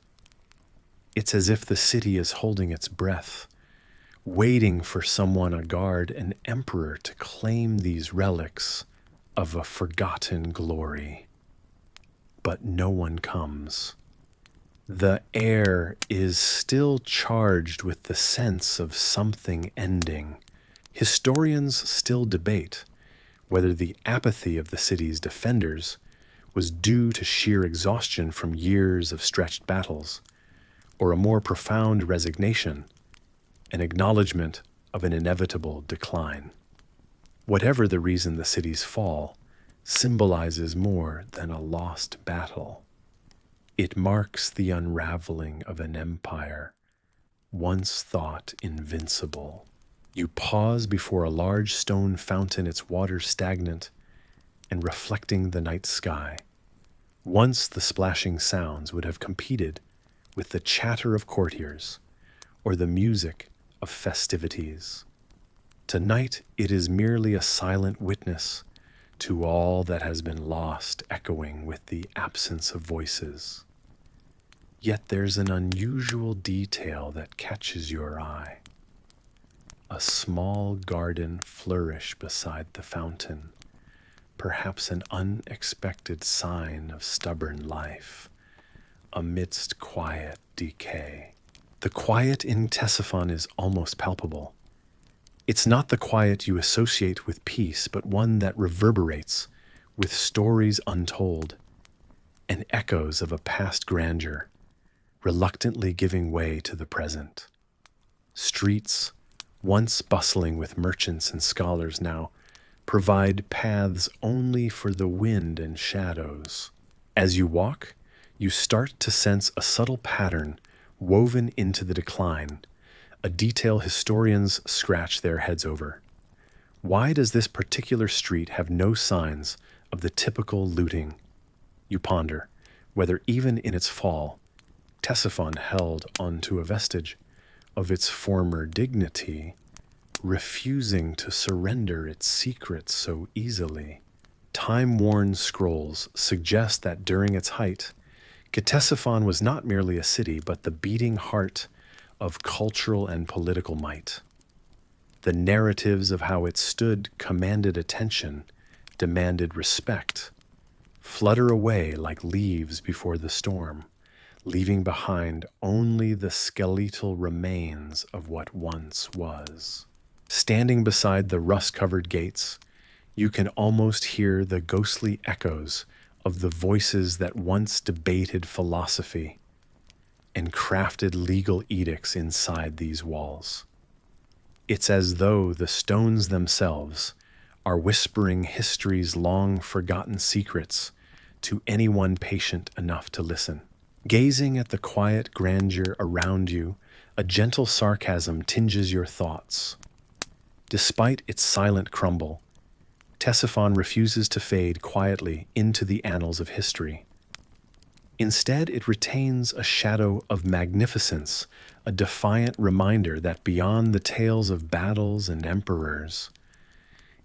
It's as if the city is holding its breath, waiting for someone, a guard, an emperor, to claim these relics of a forgotten glory. But no one comes. The air is still charged with the sense of something ending. Historians still debate whether the apathy of the city's defenders was due to sheer exhaustion from years of stretched battles, or a more profound resignation, an acknowledgement of an inevitable decline. Whatever the reason the city's fall symbolizes more than a lost battle. It marks the unraveling of an empire once thought invincible. You pause before a large stone fountain, its water stagnant and reflecting the night sky. Once the splashing sounds would have competed with the chatter of courtiers or the music of festivities. Tonight it is merely a silent witness to all that has been lost, echoing with the absence of voices. Yet there's an unusual detail that catches your eye. A small garden flourish beside the fountain, perhaps an unexpected sign of stubborn life amidst quiet decay. The quiet in Ctesiphon is almost palpable. It's not the quiet you associate with peace, but one that reverberates with stories untold and echoes of a past grandeur, reluctantly giving way to the present. Streets, once bustling with merchants and scholars, now provide paths only for the wind and shadows. As you walk, you start to sense a subtle pattern woven into the decline, a detail historians scratch their heads over. Why does this particular street have no signs of the typical looting? You ponder whether even in its fall, Ctesiphon held onto a vestige of its former dignity, refusing to surrender its secrets so easily. Time-worn scrolls suggest that during its height, Ctesiphon was not merely a city, but the beating heart of cultural and political might. The narratives of how it stood commanded attention, demanded respect, flutter away like leaves before the storm, leaving behind only the skeletal remains of what once was. Standing beside the rust-covered gates, you can almost hear the ghostly echoes of the voices that once debated philosophy and crafted legal edicts inside these walls. It's as though the stones themselves are whispering history's long-forgotten secrets to anyone patient enough to listen. Gazing at the quiet grandeur around you, a gentle sarcasm tinges your thoughts. Despite its silent crumble, Ctesiphon refuses to fade quietly into the annals of history. Instead, it retains a shadow of magnificence, a defiant reminder that beyond the tales of battles and emperors,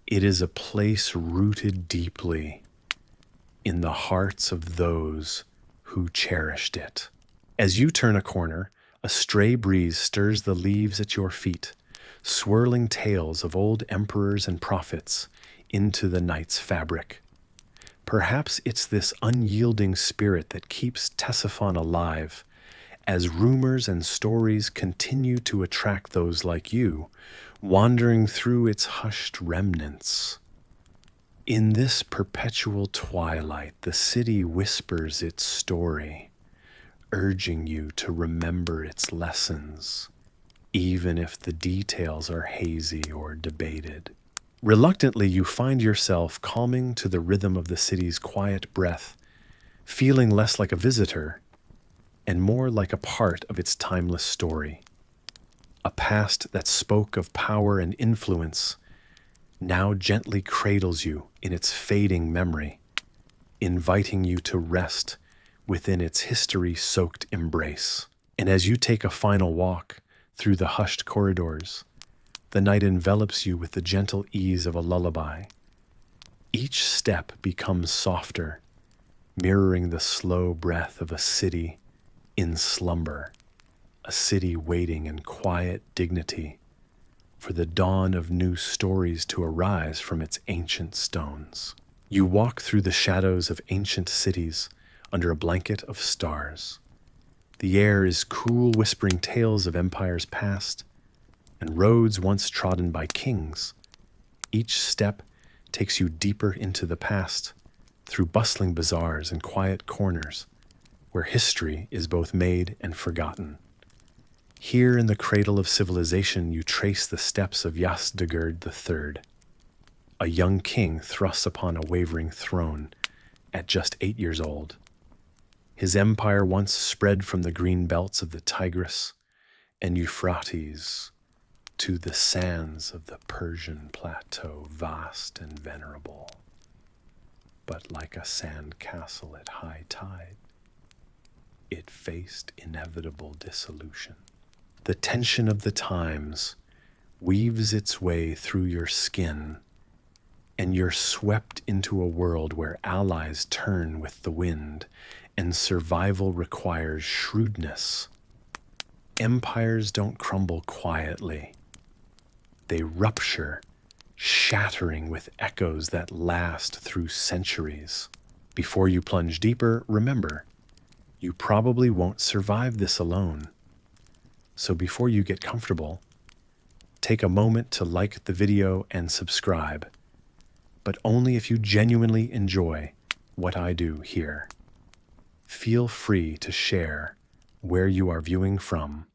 it is a place rooted deeply in the hearts of those who cherished it. As you turn a corner, a stray breeze stirs the leaves at your feet, swirling tales of old emperors and prophets into the night's fabric. Perhaps it's this unyielding spirit that keeps Ctesiphon alive, as rumors and stories continue to attract those like you, wandering through its hushed remnants. In this perpetual twilight, the city whispers its story, urging you to remember its lessons, even if the details are hazy or debated. Reluctantly, you find yourself calming to the rhythm of the city's quiet breath, feeling less like a visitor and more like a part of its timeless story. A past that spoke of power and influence now gently cradles you in its fading memory, inviting you to rest within its history-soaked embrace. And as you take a final walk through the hushed corridors, the night envelops you with the gentle ease of a lullaby. Each step becomes softer, mirroring the slow breath of a city in slumber, a city waiting in quiet dignity for the dawn of new stories to arise from its ancient stones. You walk through the shadows of ancient cities under a blanket of stars. The air is cool, whispering tales of empires past and roads once trodden by kings. Each step takes you deeper into the past, through bustling bazaars and quiet corners where history is both made and forgotten. Here in the cradle of civilization, you trace the steps of Yazdegerd III, a young king thrust upon a wavering throne at just 8 years old. His empire once spread from the green belts of the Tigris and Euphrates to the sands of the Persian plateau, vast and venerable, but like a sand castle at high tide, it faced inevitable dissolution. The tension of the times weaves its way through your skin, and you're swept into a world where allies turn with the wind and survival requires shrewdness. Empires don't crumble quietly. They rupture, shattering with echoes that last through centuries. Before you plunge deeper, remember, you probably won't survive this alone. So before you get comfortable, take a moment to like the video and subscribe, but only if you genuinely enjoy what I do here. Feel free to share where you are viewing from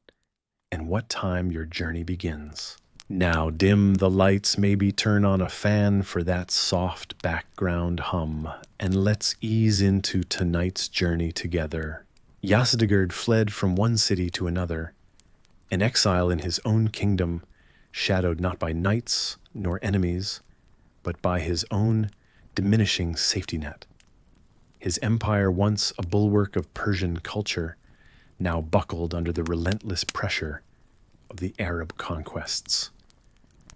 and what time your journey begins. Now dim the lights, maybe turn on a fan for that soft background hum, and let's ease into tonight's journey together. Yazdegerd fled from one city to another, an exile in his own kingdom, shadowed not by knights nor enemies, but by his own diminishing safety net. His empire, once a bulwark of Persian culture, now buckled under the relentless pressure of the Arab conquests.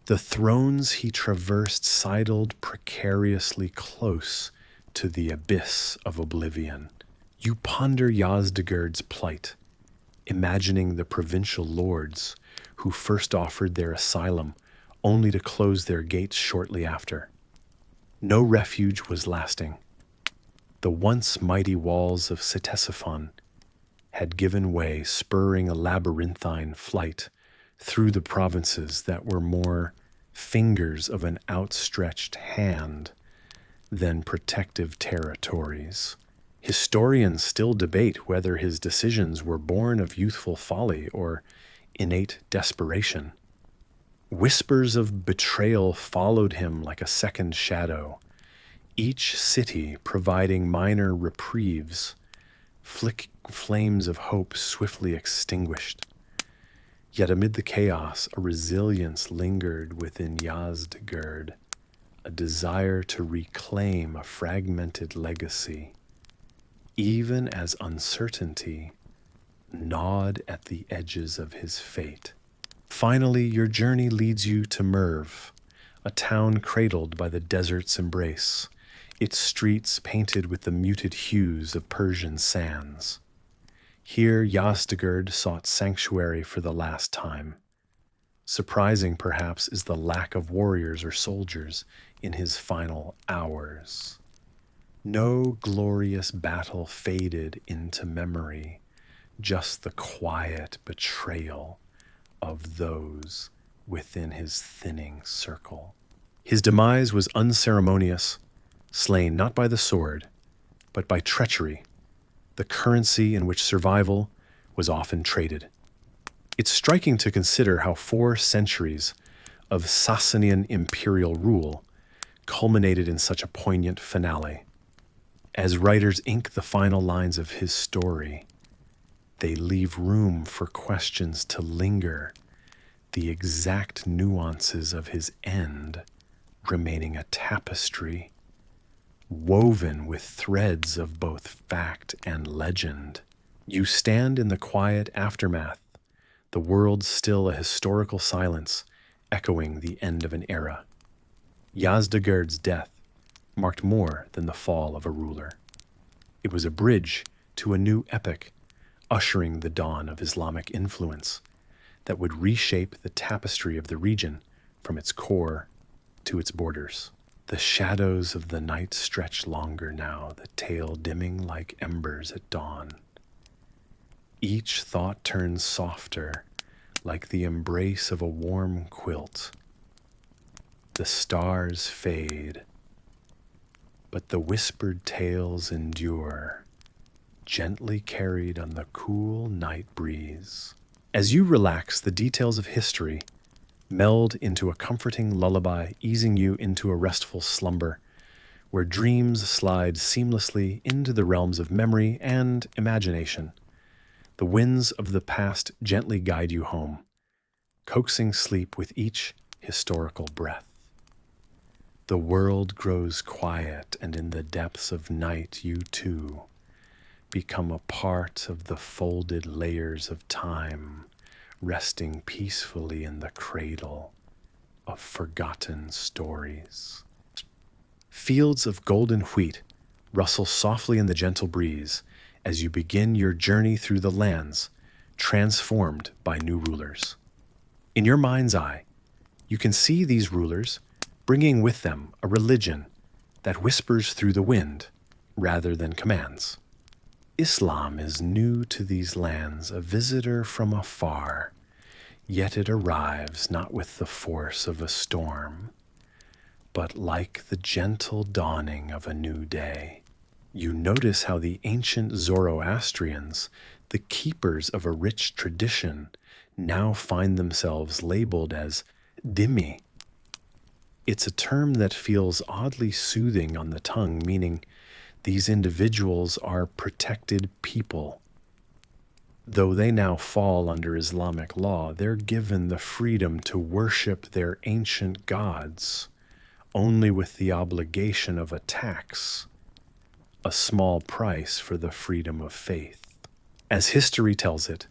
The thrones he traversed sidled precariously close to the abyss of oblivion. You ponder Yazdegerd's plight, imagining the provincial lords who first offered their asylum only to close their gates shortly after. No refuge was lasting. The once mighty walls of Ctesiphon had given way, spurring a labyrinthine flight through the provinces that were more fingers of an outstretched hand than protective territories. Historians still debate whether his decisions were born of youthful folly or innate desperation. Whispers of betrayal followed him like a second shadow, each city providing minor reprieves, flames of hope swiftly extinguished. Yet amid the chaos, a resilience lingered within Yazdegerd, a desire to reclaim a fragmented legacy, even as uncertainty gnawed at the edges of his fate. Finally, your journey leads you to Merv, a town cradled by the desert's embrace, its streets painted with the muted hues of Persian sands. Here Yazdegerd sought sanctuary for the last time. Surprising, perhaps, is the lack of warriors or soldiers in his final hours. No glorious battle faded into memory, just the quiet betrayal of those within his thinning circle. His demise was unceremonious, slain not by the sword, but by treachery, the currency in which survival was often traded. It's striking to consider how 4 centuries of Sasanian imperial rule culminated in such a poignant finale. As writers ink the final lines of his story, they leave room for questions to linger, the exact nuances of his end remaining a tapestry woven with threads of both fact and legend. You stand in the quiet aftermath, the world still a historical silence, echoing the end of an era. Yazdegerd's death marked more than the fall of a ruler. It was a bridge to a new epoch, ushering the dawn of Islamic influence that would reshape the tapestry of the region from its core to its borders. The shadows of the night stretch longer now, the tale dimming like embers at dawn. Each thought turns softer, like the embrace of a warm quilt. The stars fade, but the whispered tales endure, gently carried on the cool night breeze. As you relax, the details of history meld into a comforting lullaby, easing you into a restful slumber, where dreams slide seamlessly into the realms of memory and imagination. The winds of the past gently guide you home, coaxing sleep with each historical breath. The world grows quiet, and in the depths of night, you too become a part of the folded layers of time, resting peacefully in the cradle of forgotten stories. Fields of golden wheat rustle softly in the gentle breeze as you begin your journey through the lands transformed by new rulers. In your mind's eye, you can see these rulers bringing with them a religion that whispers through the wind rather than commands. Islam is new to these lands, a visitor from afar, yet it arrives not with the force of a storm, but like the gentle dawning of a new day. You notice how the ancient Zoroastrians, the keepers of a rich tradition, now find themselves labeled as dhimmi. It's a term that feels oddly soothing on the tongue, meaning these individuals are protected people. Though they now fall under Islamic law, they're given the freedom to worship their ancient gods, only with the obligation of a tax, a small price for the freedom of faith. As history tells it,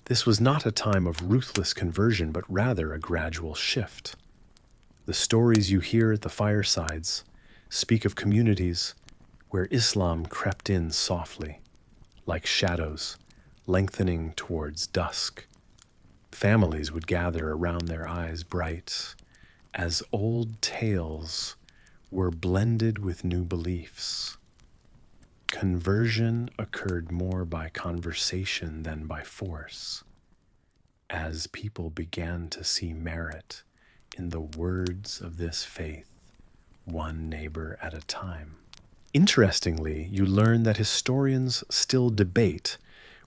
this was not a time of ruthless conversion, but rather a gradual shift. The stories you hear at the firesides speak of communities where Islam crept in softly, like shadows, lengthening towards dusk. Families would gather around, their eyes bright, as old tales were blended with new beliefs. Conversion occurred more by conversation than by force, as people began to see merit in the words of this faith, one neighbor at a time. Interestingly, you learn that historians still debate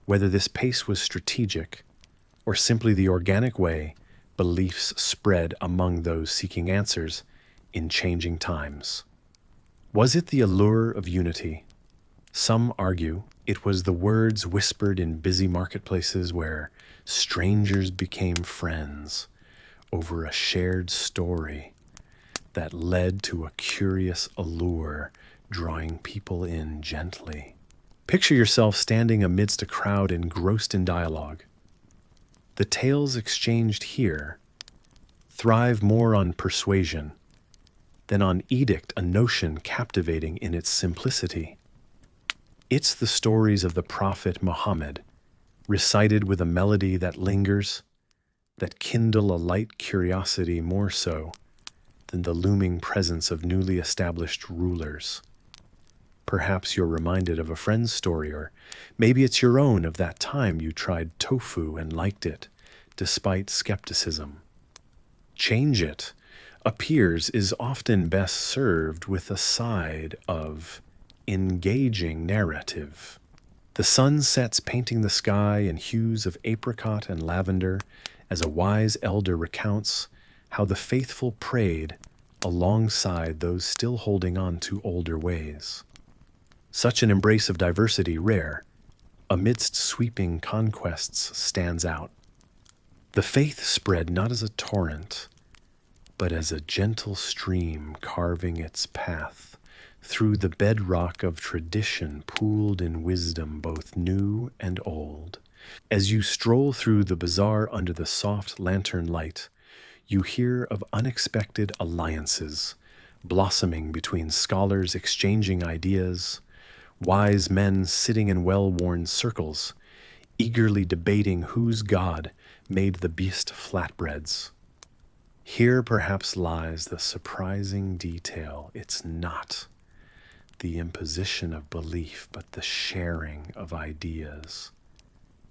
whether this pace was strategic or simply the organic way beliefs spread among those seeking answers in changing times. Was it the allure of unity? Some argue it was the words whispered in busy marketplaces where strangers became friends over a shared story that led to a curious allure, drawing people in gently. Picture yourself standing amidst a crowd engrossed in dialogue. The tales exchanged here thrive more on persuasion than on edict, a notion captivating in its simplicity. It's the stories of the Prophet Muhammad, recited with a melody that lingers, that kindle a light curiosity more so than the looming presence of newly established rulers. Perhaps you're reminded of a friend's story, or maybe it's your own of that time you tried tofu and liked it, despite skepticism. Change It appears is often best served with a side of engaging narrative. The sun sets, painting the sky in hues of apricot and lavender, as a wise elder recounts how the faithful prayed alongside those still holding on to older ways. Such an embrace of diversity, rare, amidst sweeping conquests, stands out. The faith spread not as a torrent, but as a gentle stream carving its path through the bedrock of tradition, pooled in wisdom both new and old. As you stroll through the bazaar under the soft lantern light, you hear of unexpected alliances blossoming between scholars exchanging ideas, wise men sitting in well-worn circles, eagerly debating whose god made the beast flatbreads. Here perhaps lies the surprising detail. It's not the imposition of belief, but the sharing of ideas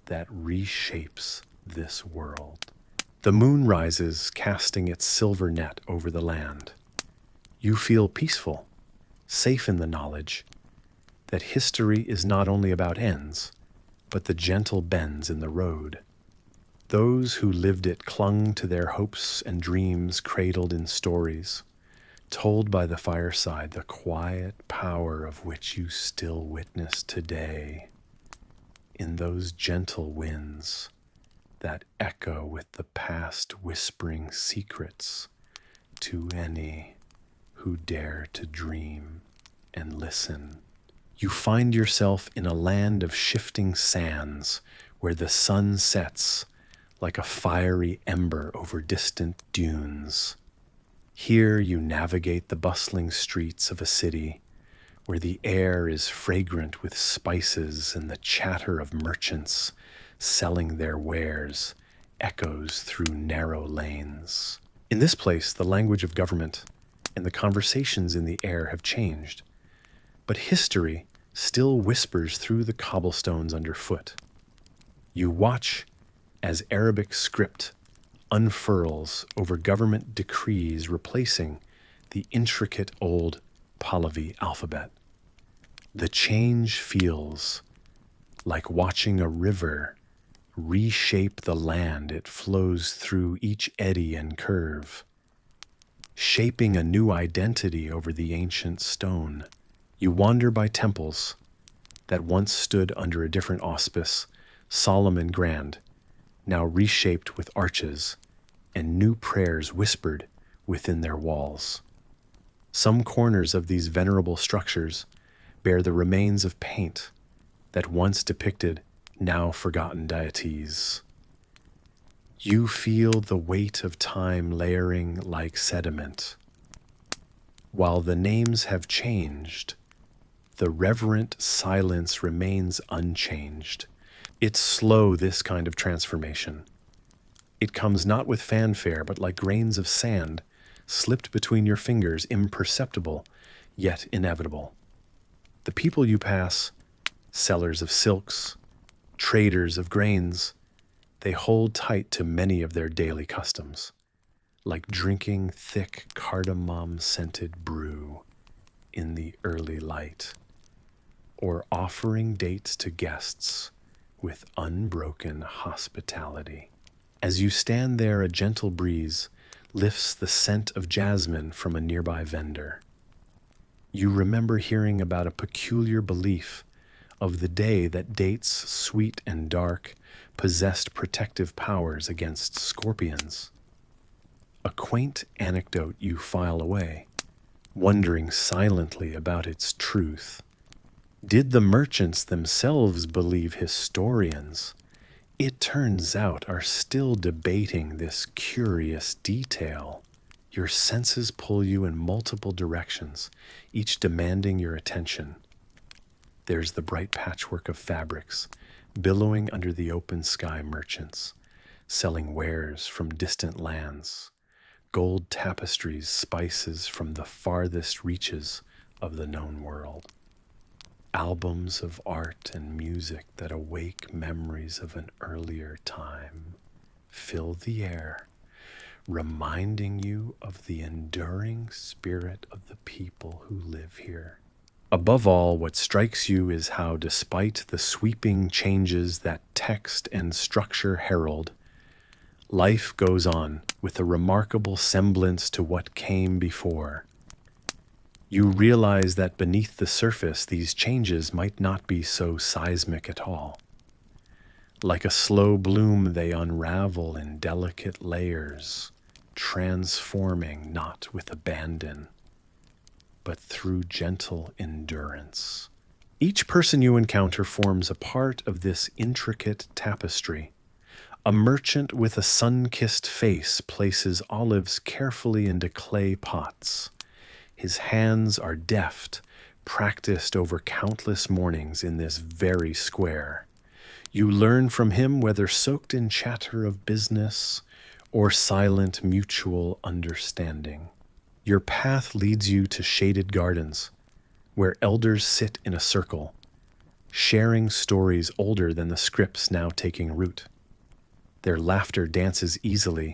that reshapes this world. The moon rises, casting its silver net over the land. You feel peaceful, safe in the knowledge that history is not only about ends, but the gentle bends in the road. Those who lived it clung to their hopes and dreams cradled in stories, told by the fireside, the quiet power of which you still witness today in those gentle winds that echo with the past whispering secrets to any who dare to dream and listen. You find yourself in a land of shifting sands where the sun sets like a fiery ember over distant dunes. Here you navigate the bustling streets of a city where the air is fragrant with spices and the chatter of merchants selling their wares echoes through narrow lanes. In this place, the language of government and the conversations in the air have changed, but history still whispers through the cobblestones underfoot. You watch as Arabic script unfurls over government decrees replacing the intricate old Pahlavi alphabet. The change feels like watching a river reshape the land it flows through each eddy and curve, shaping a new identity over the ancient stone. You wander by temples that once stood under a different auspice, solemn and grand, now reshaped with arches and new prayers whispered within their walls. Some corners of these venerable structures bear the remains of paint that once depicted now forgotten deities. You feel the weight of time layering like sediment. While the names have changed, the reverent silence remains unchanged. It's slow, this kind of transformation. It comes not with fanfare, but like grains of sand slipped between your fingers, imperceptible, yet inevitable. The people you pass, sellers of silks, traders of grains, they hold tight to many of their daily customs, like drinking thick cardamom-scented brew in the early light, or offering dates to guests with unbroken hospitality. As you stand there, a gentle breeze lifts the scent of jasmine from a nearby vendor. You remember hearing about a peculiar belief of the day that dates, sweet and dark, possessed protective powers against scorpions. A quaint anecdote you file away, wondering silently about its truth. Did the merchants themselves believe historians, it turns out, are still debating this curious detail? Your senses pull you in multiple directions, each demanding your attention. There's the bright patchwork of fabrics, billowing under the open sky merchants, selling wares from distant lands, gold tapestries, spices from the farthest reaches of the known world. Albums of art and music that awake memories of an earlier time fill the air, reminding you of the enduring spirit of the people who live here. Above all, what strikes you is how, despite the sweeping changes that text and structure herald, life goes on with a remarkable semblance to what came before. You realize that beneath the surface, these changes might not be so seismic at all. Like a slow bloom, they unravel in delicate layers, transforming not with abandon, but through gentle endurance. Each person you encounter forms a part of this intricate tapestry. A merchant with a sun-kissed face places olives carefully into clay pots. His hands are deft, practiced over countless mornings in this very square. You learn from him, whether soaked in chatter of business or silent mutual understanding. Your path leads you to shaded gardens, where elders sit in a circle, sharing stories older than the scripts now taking root. Their laughter dances easily,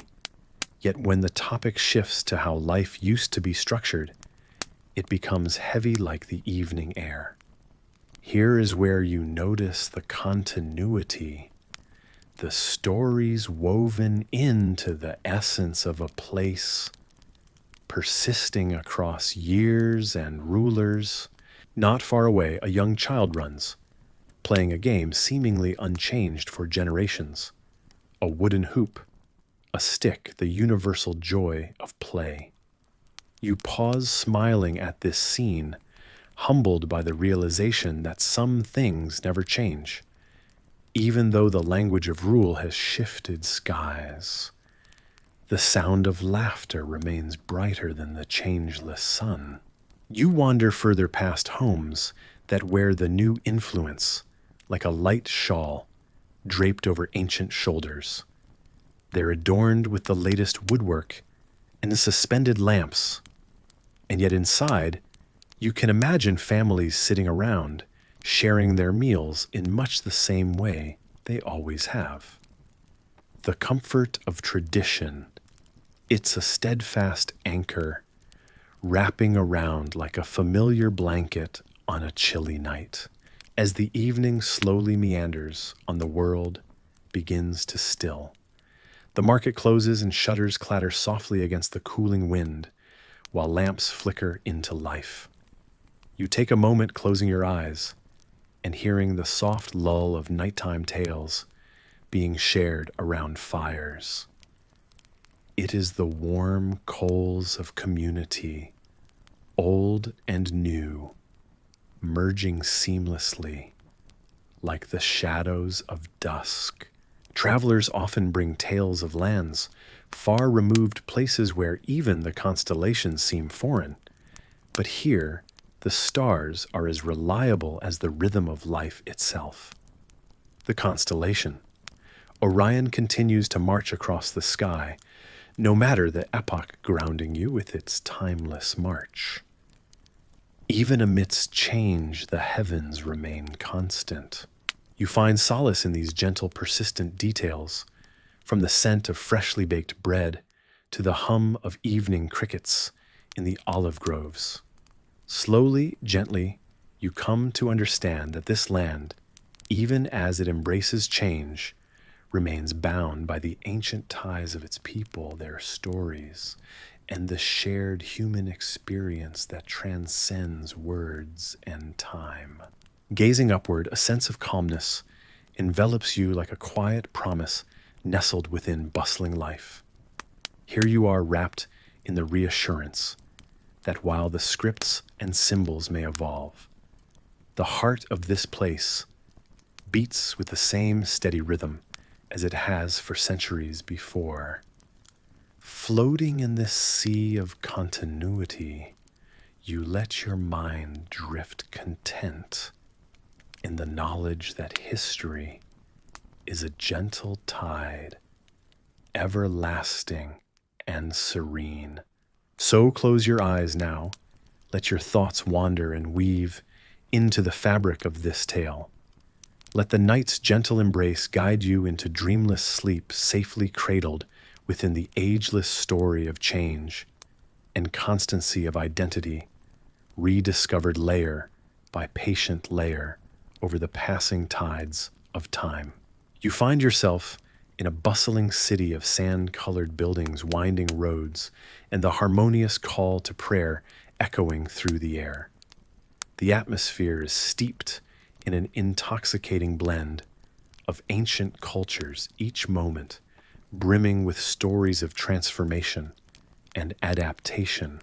yet when the topic shifts to how life used to be structured, it becomes heavy like the evening air. Here is where you notice the continuity. the stories woven into the essence of a place, persisting across years and rulers. Not far away, a young child runs, playing a game seemingly unchanged for generations. A wooden hoop, a stick, the universal joy of play. You pause smiling at this scene, humbled by the realization that some things never change, even though the language of rule has shifted skies. The sound of laughter remains brighter than the changeless sun. You wander further past homes that wear the new influence, like a light shawl draped over ancient shoulders. They're adorned with the latest woodwork and the suspended lamps, and yet inside, you can imagine families sitting around, sharing their meals in much the same way they always have. The comfort of tradition, it's a steadfast anchor, wrapping around like a familiar blanket on a chilly night. As the evening slowly meanders on, the world begins to still. The market closes and shutters clatter softly against the cooling wind, while lamps flicker into life. You take a moment closing your eyes and hearing the soft lull of nighttime tales being shared around fires. It is the warm coals of community, old and new, merging seamlessly like the shadows of dusk. Travelers often bring tales of lands, far removed places where even the constellations seem foreign. But here, the stars are as reliable as the rhythm of life itself. The constellation. Orion continues to march across the sky, no matter the epoch grounding you with its timeless march. Even amidst change, the heavens remain constant. You find solace in these gentle, persistent details, from the scent of freshly baked bread to the hum of evening crickets in the olive groves. Slowly, gently, you come to understand that this land, even as it embraces change, remains bound by the ancient ties of its people, their stories, and the shared human experience that transcends words and time. Gazing upward, a sense of calmness envelops you like a quiet promise nestled within bustling life. Here you are wrapped in the reassurance that while the scripts and symbols may evolve, the heart of this place beats with the same steady rhythm as it has for centuries before. Floating in this sea of continuity, you let your mind drift content in the knowledge that history is a gentle tide, everlasting and serene. So close your eyes now, let your thoughts wander and weave into the fabric of this tale. Let the night's gentle embrace guide you into dreamless sleep, safely cradled within the ageless story of change and constancy of identity, rediscovered layer by patient layer over the passing tides of time. You find yourself in a bustling city of sand-colored buildings, winding roads, and the harmonious call to prayer echoing through the air. The atmosphere is steeped in an intoxicating blend of ancient cultures, each moment brimming with stories of transformation and adaptation.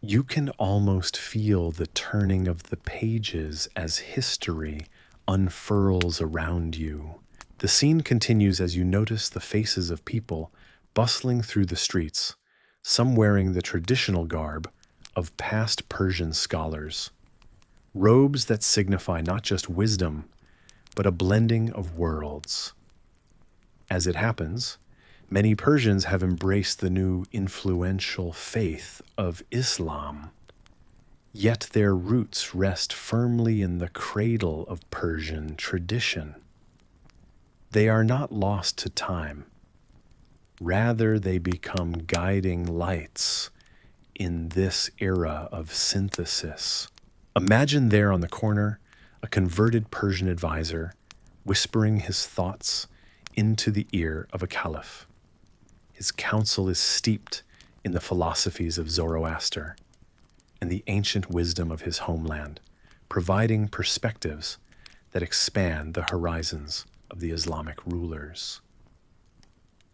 You can almost feel the turning of the pages as history unfurls around you. The scene continues as you notice the faces of people bustling through the streets, some wearing the traditional garb of past Persian scholars. Robes that signify not just wisdom, but a blending of worlds. As it happens, many Persians have embraced the new influential faith of Islam, yet their roots rest firmly in the cradle of Persian tradition. They are not lost to time. Rather, they become guiding lights in this era of synthesis. Imagine there on the corner, a converted Persian advisor, whispering his thoughts into the ear of a caliph. His counsel is steeped in the philosophies of Zoroaster and the ancient wisdom of his homeland, providing perspectives that expand the horizons of the Islamic rulers.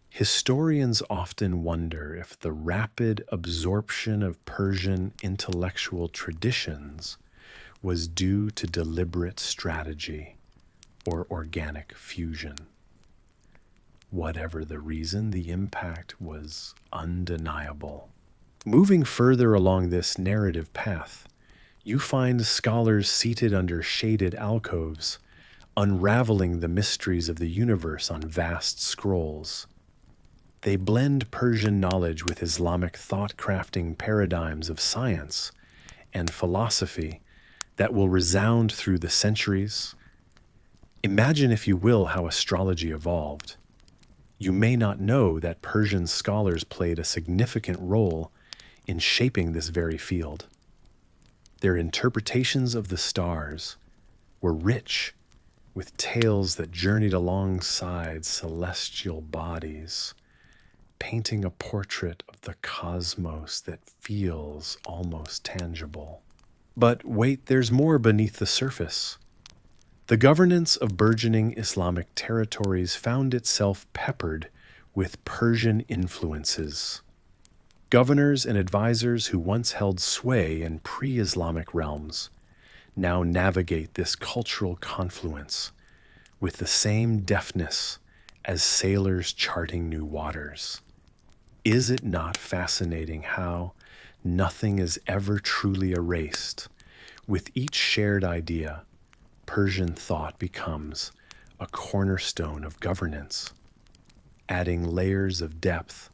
Historians often wonder if the rapid absorption of Persian intellectual traditions was due to deliberate strategy or organic fusion. Whatever the reason, the impact was undeniable. Moving further along this narrative path, you find scholars seated under shaded alcoves, unraveling the mysteries of the universe on vast scrolls. They blend Persian knowledge with Islamic thought-crafting paradigms of science and philosophy that will resound through the centuries. Imagine, if you will, how astrology evolved. You may not know that Persian scholars played a significant role in shaping this very field. Their interpretations of the stars were rich with tales that journeyed alongside celestial bodies, painting a portrait of the cosmos that feels almost tangible. But wait, there's more beneath the surface. The governance of burgeoning Islamic territories found itself peppered with Persian influences. Governors and advisors who once held sway in pre-Islamic realms now navigate this cultural confluence with the same deftness as sailors charting new waters. Is it not fascinating how nothing is ever truly erased? With each shared idea, Persian thought becomes a cornerstone of governance, adding layers of depth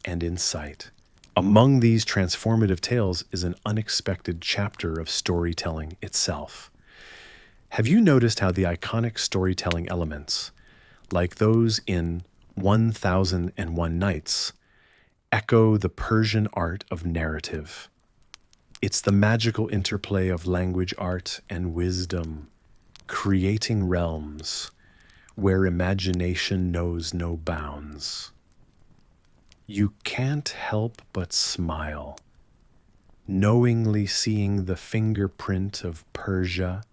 and insight. Among these transformative tales is an unexpected chapter of storytelling itself. Have you noticed how the iconic storytelling elements, like those in 1001 Nights, echo the Persian art of narrative? It's the magical interplay of language, art, and wisdom, creating realms where imagination knows no bounds. You can't help but smile, knowingly seeing the fingerprint of Persia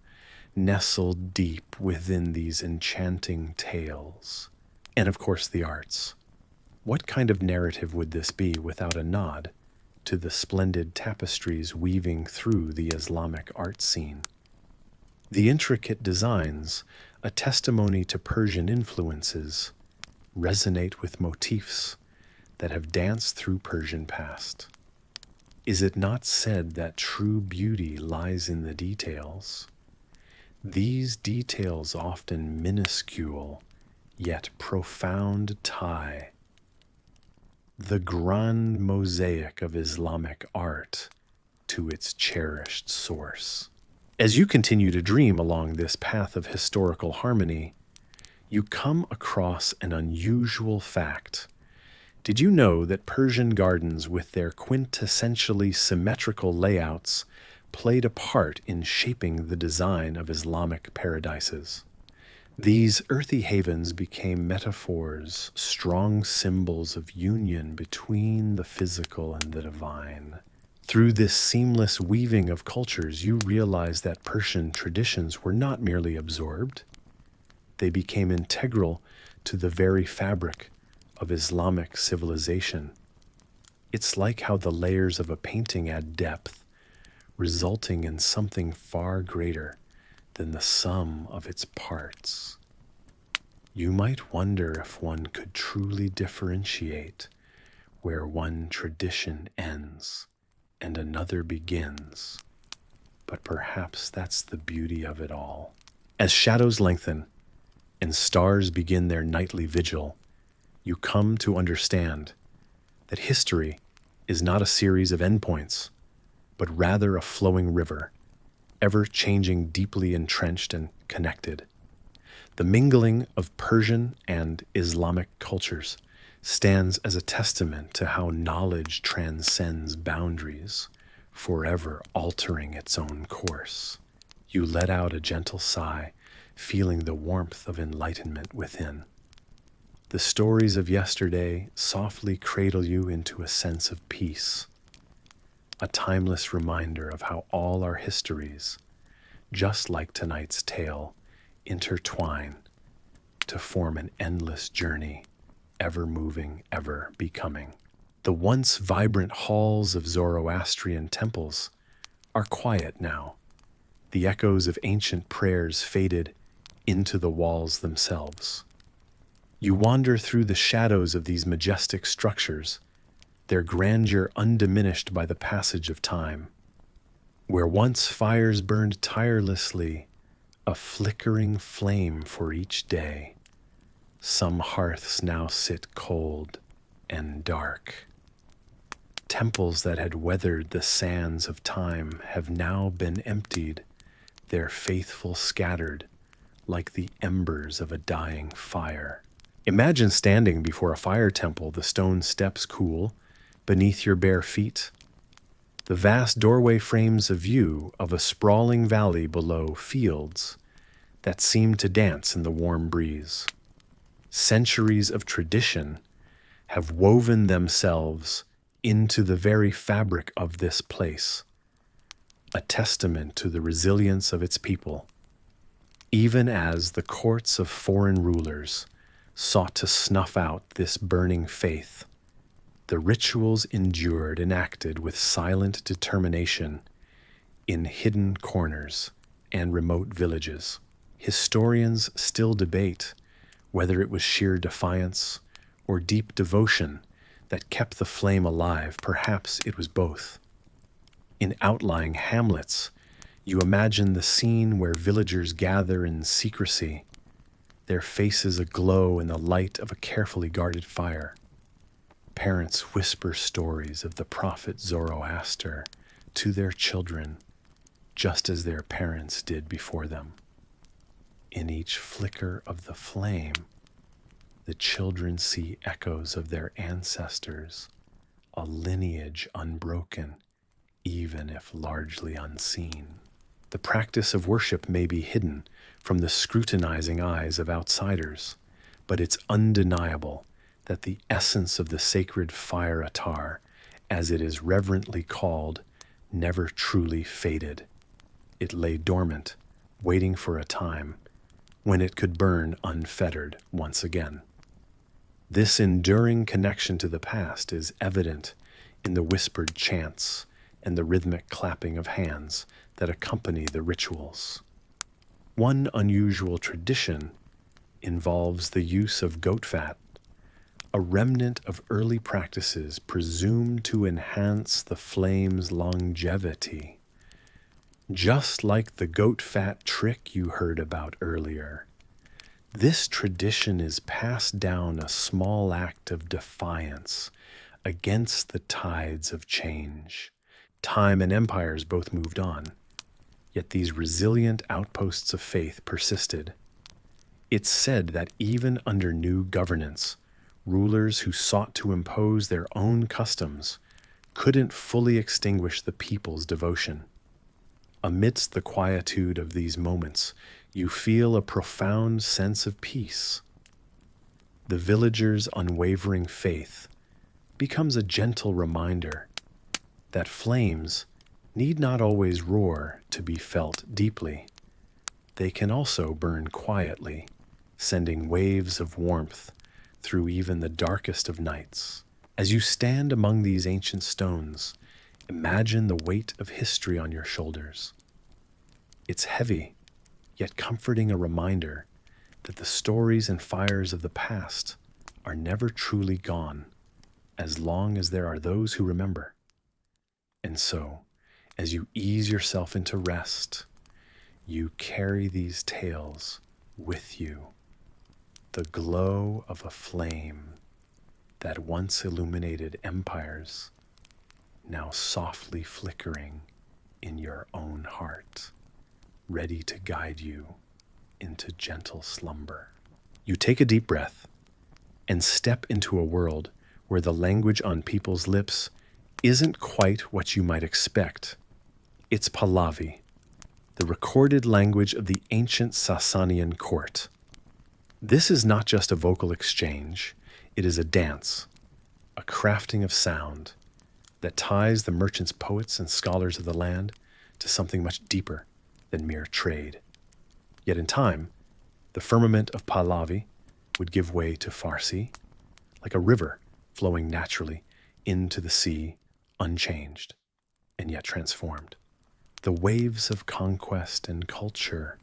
nestled deep within these enchanting tales. And of course, the arts. What kind of narrative would this be without a nod to the splendid tapestries weaving through the Islamic art scene? The intricate designs, a testimony to Persian influences, resonate with motifs that have danced through Persian past. Is it not said that true beauty lies in the details? These details, often minuscule, yet profound, tie the grand mosaic of Islamic art to its cherished source. As you continue to dream along this path of historical harmony, you come across an unusual fact. Did you know that Persian gardens, with their quintessentially symmetrical layouts, played a part in shaping the design of Islamic paradises? These earthy havens became metaphors, strong symbols of union between the physical and the divine. Through this seamless weaving of cultures, you realize that Persian traditions were not merely absorbed. They became integral to the very fabric of Islamic civilization. It's like how the layers of a painting add depth, resulting in something far greater than the sum of its parts. You might wonder if one could truly differentiate where one tradition ends and another begins. But perhaps that's the beauty of it all. As shadows lengthen and stars begin their nightly vigil, you come to understand that history is not a series of endpoints, but rather a flowing river, ever changing, deeply entrenched and connected. The mingling of Persian and Islamic cultures stands as a testament to how knowledge transcends boundaries, forever altering its own course. You let out a gentle sigh, feeling the warmth of enlightenment within. The stories of yesterday softly cradle you into a sense of peace, a timeless reminder of how all our histories, just like tonight's tale, intertwine to form an endless journey, ever moving, ever becoming. The once vibrant halls of Zoroastrian temples are quiet now. The echoes of ancient prayers faded into the walls themselves. You wander through the shadows of these majestic structures, their grandeur undiminished by the passage of time. Where once fires burned tirelessly, a flickering flame for each day, some hearths now sit cold and dark. Temples that had weathered the sands of time have now been emptied, their faithful scattered like the embers of a dying fire. Imagine standing before a fire temple, the stone steps cool beneath your bare feet. The vast doorway frames a view of a sprawling valley below fields that seem to dance in the warm breeze. Centuries of tradition have woven themselves into the very fabric of this place, a testament to the resilience of its people. Even as the courts of foreign rulers sought to snuff out this burning faith, the rituals endured, enacted with silent determination in hidden corners and remote villages. Historians still debate whether it was sheer defiance or deep devotion that kept the flame alive. Perhaps it was both. In outlying hamlets, you imagine the scene where villagers gather in secrecy, their faces aglow in the light of a carefully guarded fire. Parents whisper stories of the prophet Zoroaster to their children, just as their parents did before them. In each flicker of the flame, the children see echoes of their ancestors, a lineage unbroken, even if largely unseen. The practice of worship may be hidden from the scrutinizing eyes of outsiders, but it's undeniable that the essence of the sacred fire attar, as it is reverently called, never truly faded. It lay dormant, waiting for a time when it could burn unfettered once again. This enduring connection to the past is evident in the whispered chants and the rhythmic clapping of hands that accompany the rituals. One unusual tradition involves the use of goat fat, a remnant of early practices presumed to enhance the flame's longevity. Just like the goat fat trick you heard about earlier, this tradition is passed down, a small act of defiance against the tides of change. Time and empires both moved on, yet these resilient outposts of faith persisted. It's said that even under new governance, rulers who sought to impose their own customs couldn't fully extinguish the people's devotion. Amidst the quietude of these moments, you feel a profound sense of peace. The villagers' unwavering faith becomes a gentle reminder that flames need not always roar to be felt deeply. They can also burn quietly, sending waves of warmth through even the darkest of nights. As you stand among these ancient stones, imagine the weight of history on your shoulders. It's heavy, yet comforting, a reminder that the stories and fires of the past are never truly gone, as long as there are those who remember. And so, as you ease yourself into rest, you carry these tales with you, the glow of a flame that once illuminated empires, now softly flickering in your own heart, ready to guide you into gentle slumber. You take a deep breath and step into a world where the language on people's lips isn't quite what you might expect. It's Pahlavi, the recorded language of the ancient Sassanian court. This is not just a vocal exchange, it is a dance, a crafting of sound that ties the merchants, poets, and scholars of the land to something much deeper than mere trade. Yet in time, the firmament of Pahlavi would give way to Farsi, like a river flowing naturally into the sea, unchanged and yet transformed. The waves of conquest and culture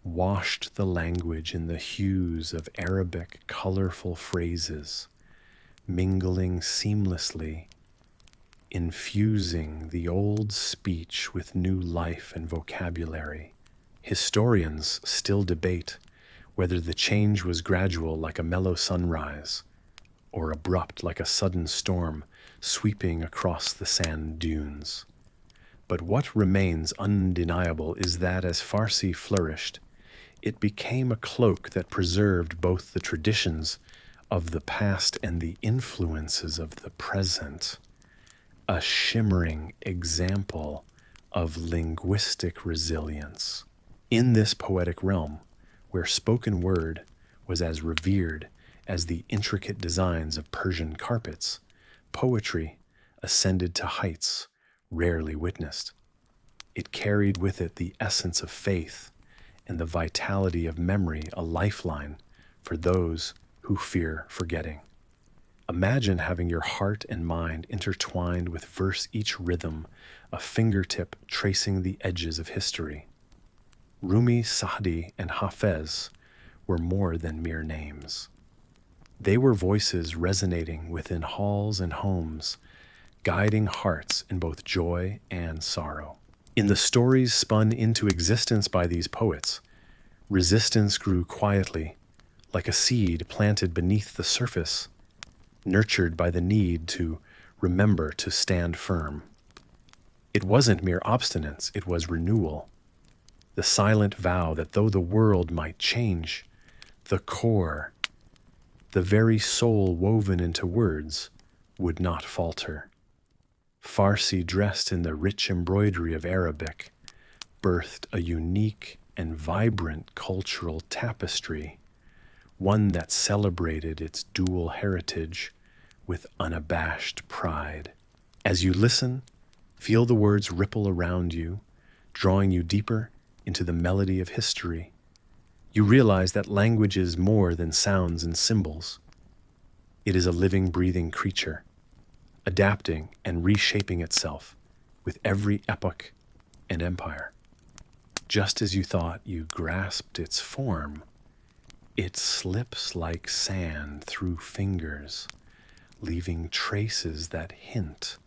washed the language in the hues of Arabic colorful phrases, mingling seamlessly, infusing the old speech with new life and vocabulary. Historians still debate whether the change was gradual like a mellow sunrise, or abrupt like a sudden storm sweeping across the sand dunes. But what remains undeniable is that as Farsi flourished, it became a cloak that preserved both the traditions of the past and the influences of the present, a shimmering example of linguistic resilience. In this poetic realm, where spoken word was as revered as the intricate designs of Persian carpets, poetry ascended to heights rarely witnessed. It carried with it the essence of faith and the vitality of memory, a lifeline for those who fear forgetting. Imagine having your heart and mind intertwined with verse, each rhythm, a fingertip tracing the edges of history. Rumi, Sa'di, and Hafez were more than mere names. They were voices resonating within halls and homes, guiding hearts in both joy and sorrow. In the stories spun into existence by these poets, resistance grew quietly, like a seed planted beneath the surface, nurtured by the need to remember to stand firm. It wasn't mere obstinance, it was renewal, the silent vow that though the world might change, the core, the very soul woven into words, would not falter. Farsi, dressed in the rich embroidery of Arabic, birthed a unique and vibrant cultural tapestry, one that celebrated its dual heritage with unabashed pride. As you listen, feel the words ripple around you, drawing you deeper into the melody of history. You realize that language is more than sounds and symbols. It is a living, breathing creature, adapting and reshaping itself with every epoch and empire. Just as you thought you grasped its form, it slips like sand through fingers, leaving traces that hint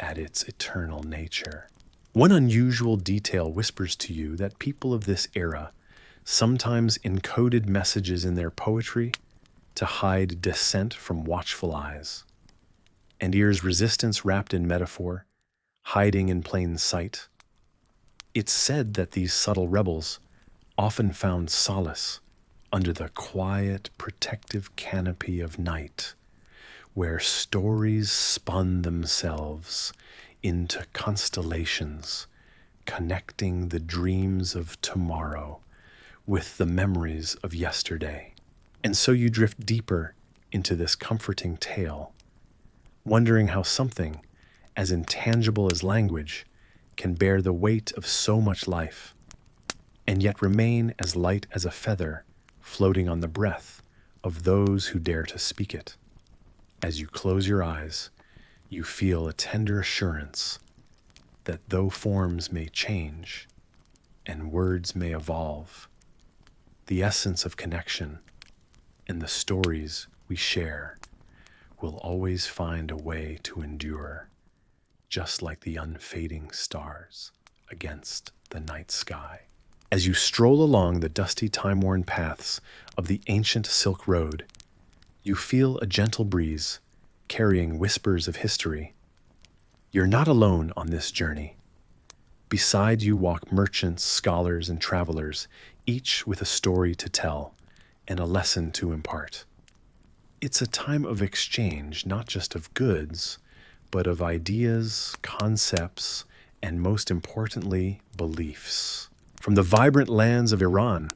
at its eternal nature. One unusual detail whispers to you that people of this era sometimes encoded messages in their poetry to hide dissent from watchful eyes, and ears resistance wrapped in metaphor, hiding in plain sight. It's said that these subtle rebels often found solace under the quiet, protective canopy of night, where stories spun themselves into constellations, connecting the dreams of tomorrow with the memories of yesterday. And so you drift deeper into this comforting tale, wondering how something as intangible as language can bear the weight of so much life, and yet remain as light as a feather floating on the breath of those who dare to speak it. As you close your eyes, you feel a tender assurance that though forms may change and words may evolve, the essence of connection and the stories we share will always find a way to endure, just like the unfading stars against the night sky. As you stroll along the dusty, time-worn paths of the ancient Silk Road, you feel a gentle breeze carrying whispers of history. You're not alone on this journey. Beside you walk merchants, scholars, and travelers, each with a story to tell and a lesson to impart. It's a time of exchange, not just of goods, but of ideas, concepts, and most importantly, beliefs. From the vibrant lands of Iran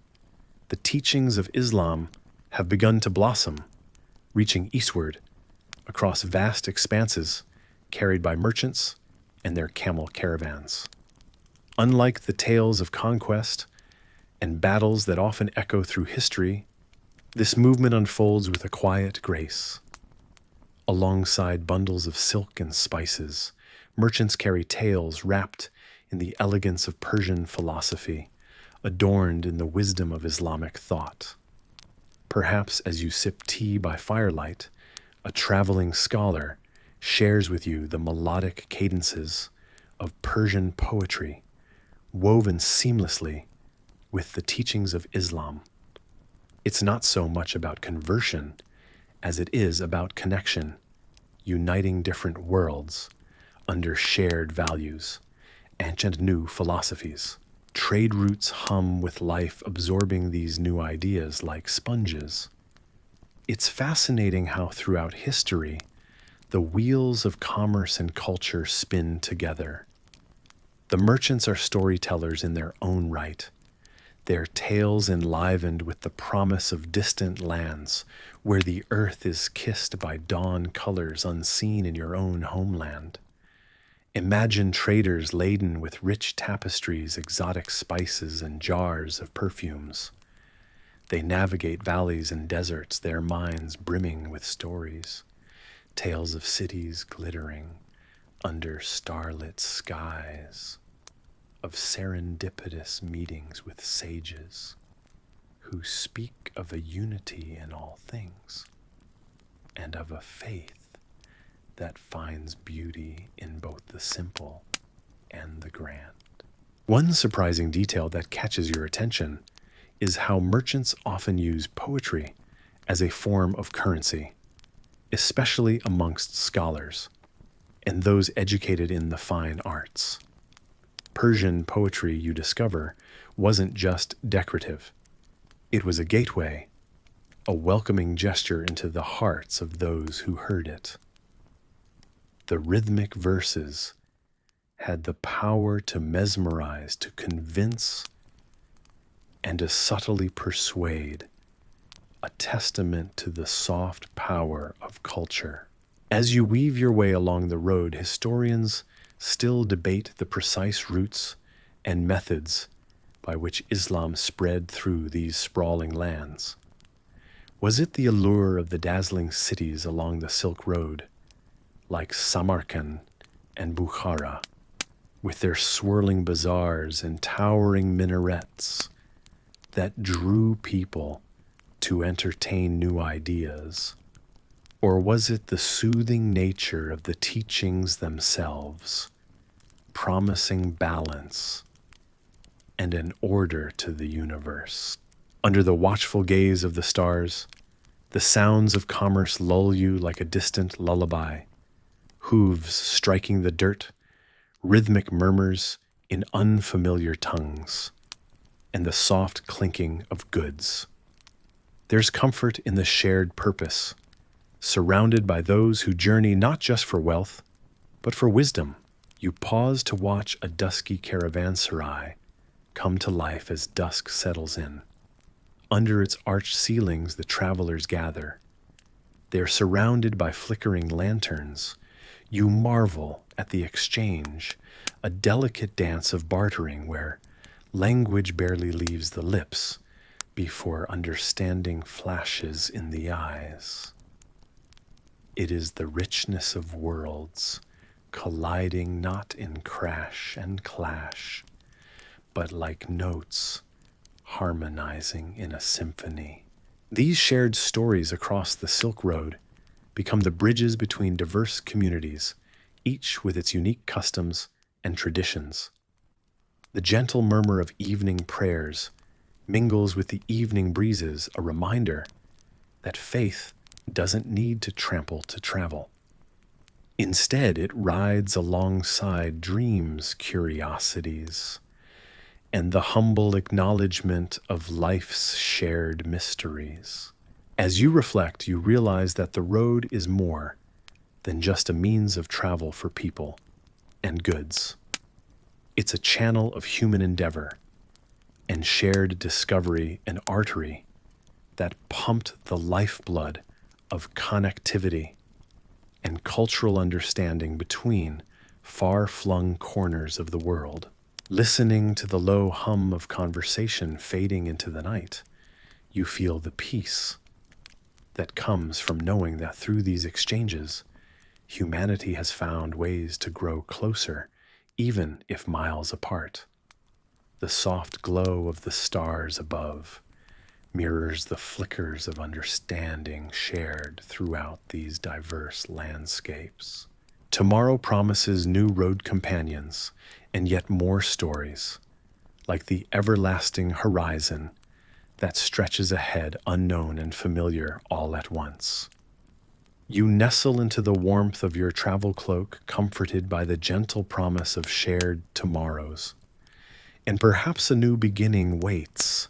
the teachings of Islam have begun to blossom, reaching eastward across vast expanses carried by merchants and their camel caravans. Unlike the tales of conquest and battles that often echo through history, this movement unfolds with a quiet grace. Alongside bundles of silk and spices, merchants carry tales wrapped in the elegance of Persian philosophy, adorned in the wisdom of Islamic thought. Perhaps as you sip tea by firelight, a traveling scholar shares with you the melodic cadences of Persian poetry, woven seamlessly with the teachings of Islam. It's not so much about conversion as it is about connection, uniting different worlds under shared values, ancient and new philosophies. Trade routes hum with life, absorbing these new ideas like sponges. It's fascinating how throughout history, the wheels of commerce and culture spin together. The merchants are storytellers in their own right, their tales enlivened with the promise of distant lands where the earth is kissed by dawn colors unseen in your own homeland. Imagine traders laden with rich tapestries, exotic spices, and jars of perfumes. They navigate valleys and deserts, their minds brimming with stories, tales of cities glittering under starlit skies, of serendipitous meetings with sages who speak of a unity in all things and of a faith that finds beauty in both the simple and the grand. One surprising detail that catches your attention is how merchants often use poetry as a form of currency, especially amongst scholars and those educated in the fine arts. Persian poetry, you discover, wasn't just decorative. It was a gateway, a welcoming gesture into the hearts of those who heard it. The rhythmic verses had the power to mesmerize, to convince, and to subtly persuade, a testament to the soft power of culture. As you weave your way along the road, historians still debate the precise routes and methods by which Islam spread through these sprawling lands. Was it the allure of the dazzling cities along the Silk Road, like Samarkand and Bukhara, with their swirling bazaars and towering minarets, that drew people to entertain new ideas? Or was it the soothing nature of the teachings themselves, promising balance and an order to the universe? Under the watchful gaze of the stars, the sounds of commerce lull you like a distant lullaby, hooves striking the dirt, rhythmic murmurs in unfamiliar tongues, and the soft clinking of goods. There's comfort in the shared purpose, surrounded by those who journey not just for wealth, but for wisdom. You pause to watch a dusky caravanserai come to life as dusk settles in. Under its arched ceilings, the travelers gather. They're surrounded by flickering lanterns. You marvel at the exchange, a delicate dance of bartering where language barely leaves the lips before understanding flashes in the eyes. It is the richness of worlds colliding not in crash and clash, but like notes harmonizing in a symphony. These shared stories across the Silk Road become the bridges between diverse communities, each with its unique customs and traditions. The gentle murmur of evening prayers mingles with the evening breezes, a reminder that faith doesn't need to trample to travel. Instead, it rides alongside dreams, curiosities, and the humble acknowledgement of life's shared mysteries. As you reflect, you realize that the road is more than just a means of travel for people and goods. It's a channel of human endeavor, and shared discovery an artery that pumped the lifeblood of connectivity and cultural understanding between far-flung corners of the world. Listening to the low hum of conversation fading into the night, you feel the peace that comes from knowing that through these exchanges, humanity has found ways to grow closer, even if miles apart. The soft glow of the stars above mirrors the flickers of understanding shared throughout these diverse landscapes. Tomorrow promises new road companions and yet more stories, like the everlasting horizon that stretches ahead, unknown and familiar all at once. You nestle into the warmth of your travel cloak, comforted by the gentle promise of shared tomorrows. And perhaps a new beginning waits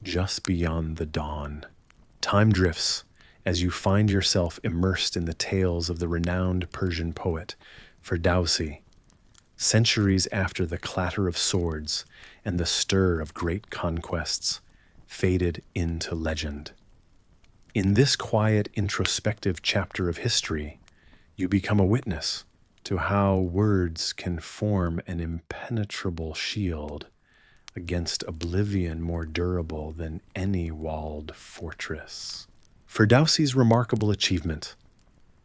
just beyond the dawn. Time drifts as you find yourself immersed in the tales of the renowned Persian poet Ferdowsi, centuries after the clatter of swords and the stir of great conquests faded into legend. In this quiet, introspective chapter of history, you become a witness to how words can form an impenetrable shield against oblivion more durable than any walled fortress. Ferdowsi's remarkable achievement,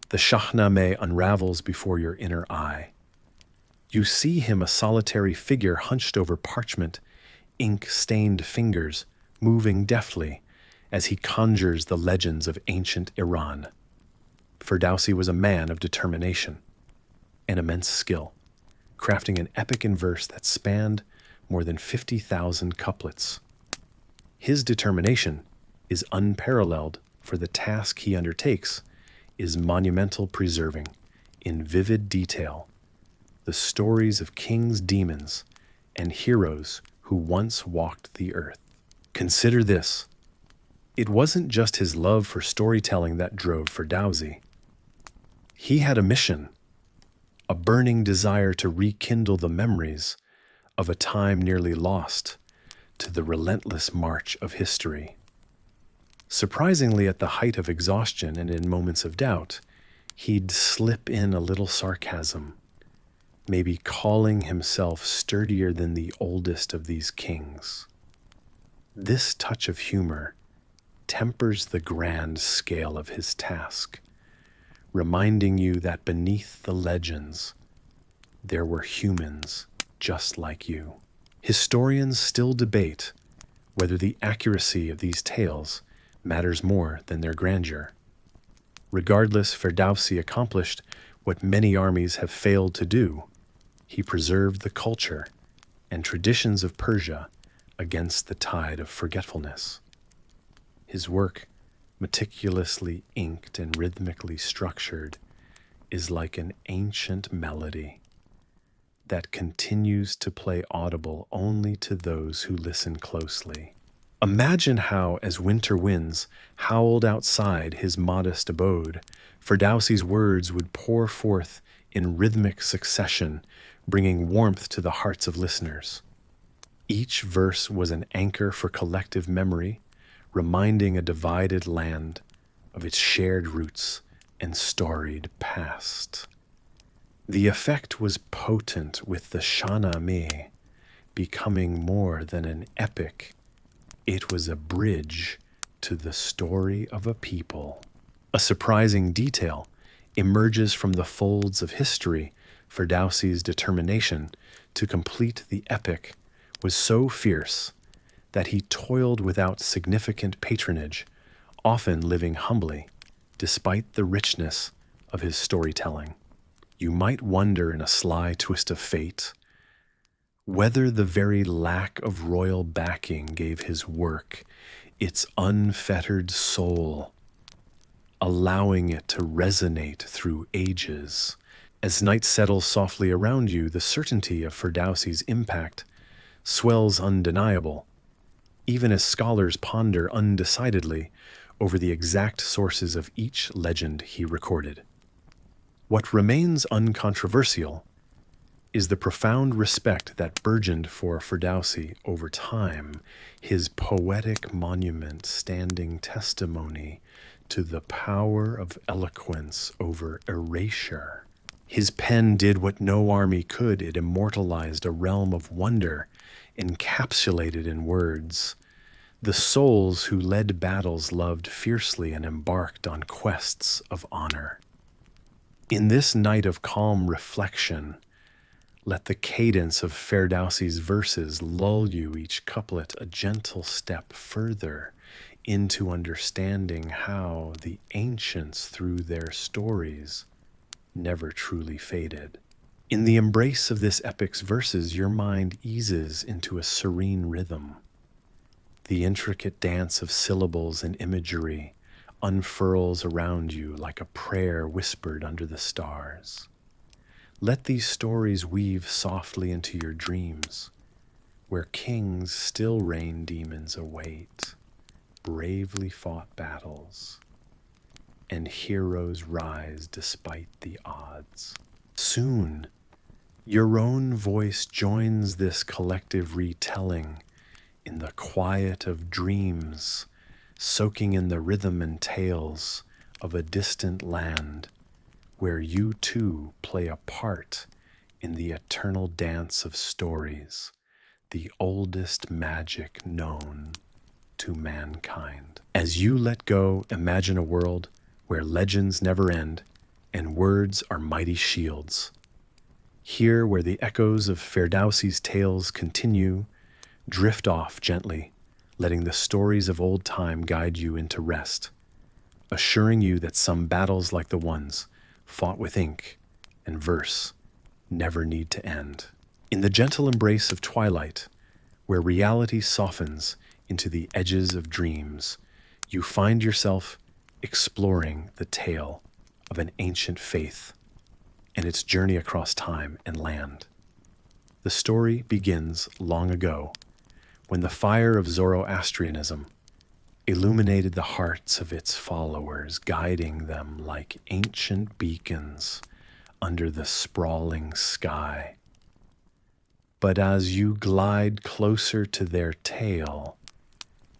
the Shahnameh, unravels before your inner eye. You see him a solitary figure hunched over parchment, ink-stained fingers moving deftly as he conjures the legends of ancient Iran. Ferdowsi was a man of determination and immense skill, crafting an epic in verse that spanned more than 50,000 couplets. His determination is unparalleled, for the task he undertakes is monumental, preserving, in vivid detail, the stories of kings, demons, and heroes who once walked the earth. Consider this. It wasn't just his love for storytelling that drove Ferdowsi. He had a mission, a burning desire to rekindle the memories of a time nearly lost to the relentless march of history. Surprisingly, at the height of exhaustion and in moments of doubt, he'd slip in a little sarcasm, maybe calling himself sturdier than the oldest of these kings. This touch of humor tempers the grand scale of his task, reminding you that beneath the legends, there were humans just like you. Historians still debate whether the accuracy of these tales matters more than their grandeur. Regardless, Ferdowsi accomplished what many armies have failed to do. He preserved the culture and traditions of Persia against the tide of forgetfulness. His work, meticulously inked and rhythmically structured, is like an ancient melody that continues to play audible only to those who listen closely. Imagine how, as winter winds howled outside his modest abode, Ferdowsi's words would pour forth in rhythmic succession, bringing warmth to the hearts of listeners. Each verse was an anchor for collective memory, reminding a divided land of its shared roots and storied past. The effect was potent, with the Shahnameh becoming more than an epic. It was a bridge to the story of a people. A surprising detail emerges from the folds of history. Ferdowsi's determination to complete the epic was so fierce that he toiled without significant patronage, often living humbly, despite the richness of his storytelling. You might wonder, in a sly twist of fate, whether the very lack of royal backing gave his work its unfettered soul, allowing it to resonate through ages. As night settles softly around you, the certainty of Ferdowsi's impact swells undeniable, even as scholars ponder undecidedly over the exact sources of each legend he recorded. What remains uncontroversial is the profound respect that burgeoned for Ferdowsi over time, his poetic monument standing testimony to the power of eloquence over erasure. His pen did what no army could. It immortalized a realm of wonder, encapsulated in words. The souls who led battles loved fiercely and embarked on quests of honor. In this night of calm reflection, let the cadence of Ferdowsi's verses lull you, each couplet a gentle step further into understanding how the ancients, through their stories, never truly faded. In the embrace of this epic's verses, your mind eases into a serene rhythm. The intricate dance of syllables and imagery unfurls around you like a prayer whispered under the stars. Let these stories weave softly into your dreams, where kings still reign, demons await, bravely fought battles, and heroes rise despite the odds. Soon, your own voice joins this collective retelling in the quiet of dreams, soaking in the rhythm and tales of a distant land where you too play a part in the eternal dance of stories, the oldest magic known to mankind. As you let go, imagine a world where legends never end and words are mighty shields. Here, where the echoes of Ferdowsi's tales continue, drift off gently, letting the stories of old time guide you into rest, assuring you that some battles like the ones fought with ink and verse never need to end. In the gentle embrace of twilight, where reality softens into the edges of dreams, you find yourself exploring the tale of an ancient faith and its journey across time and land. The story begins long ago, when the fire of Zoroastrianism illuminated the hearts of its followers, guiding them like ancient beacons under the sprawling sky. But as you glide closer to their tale,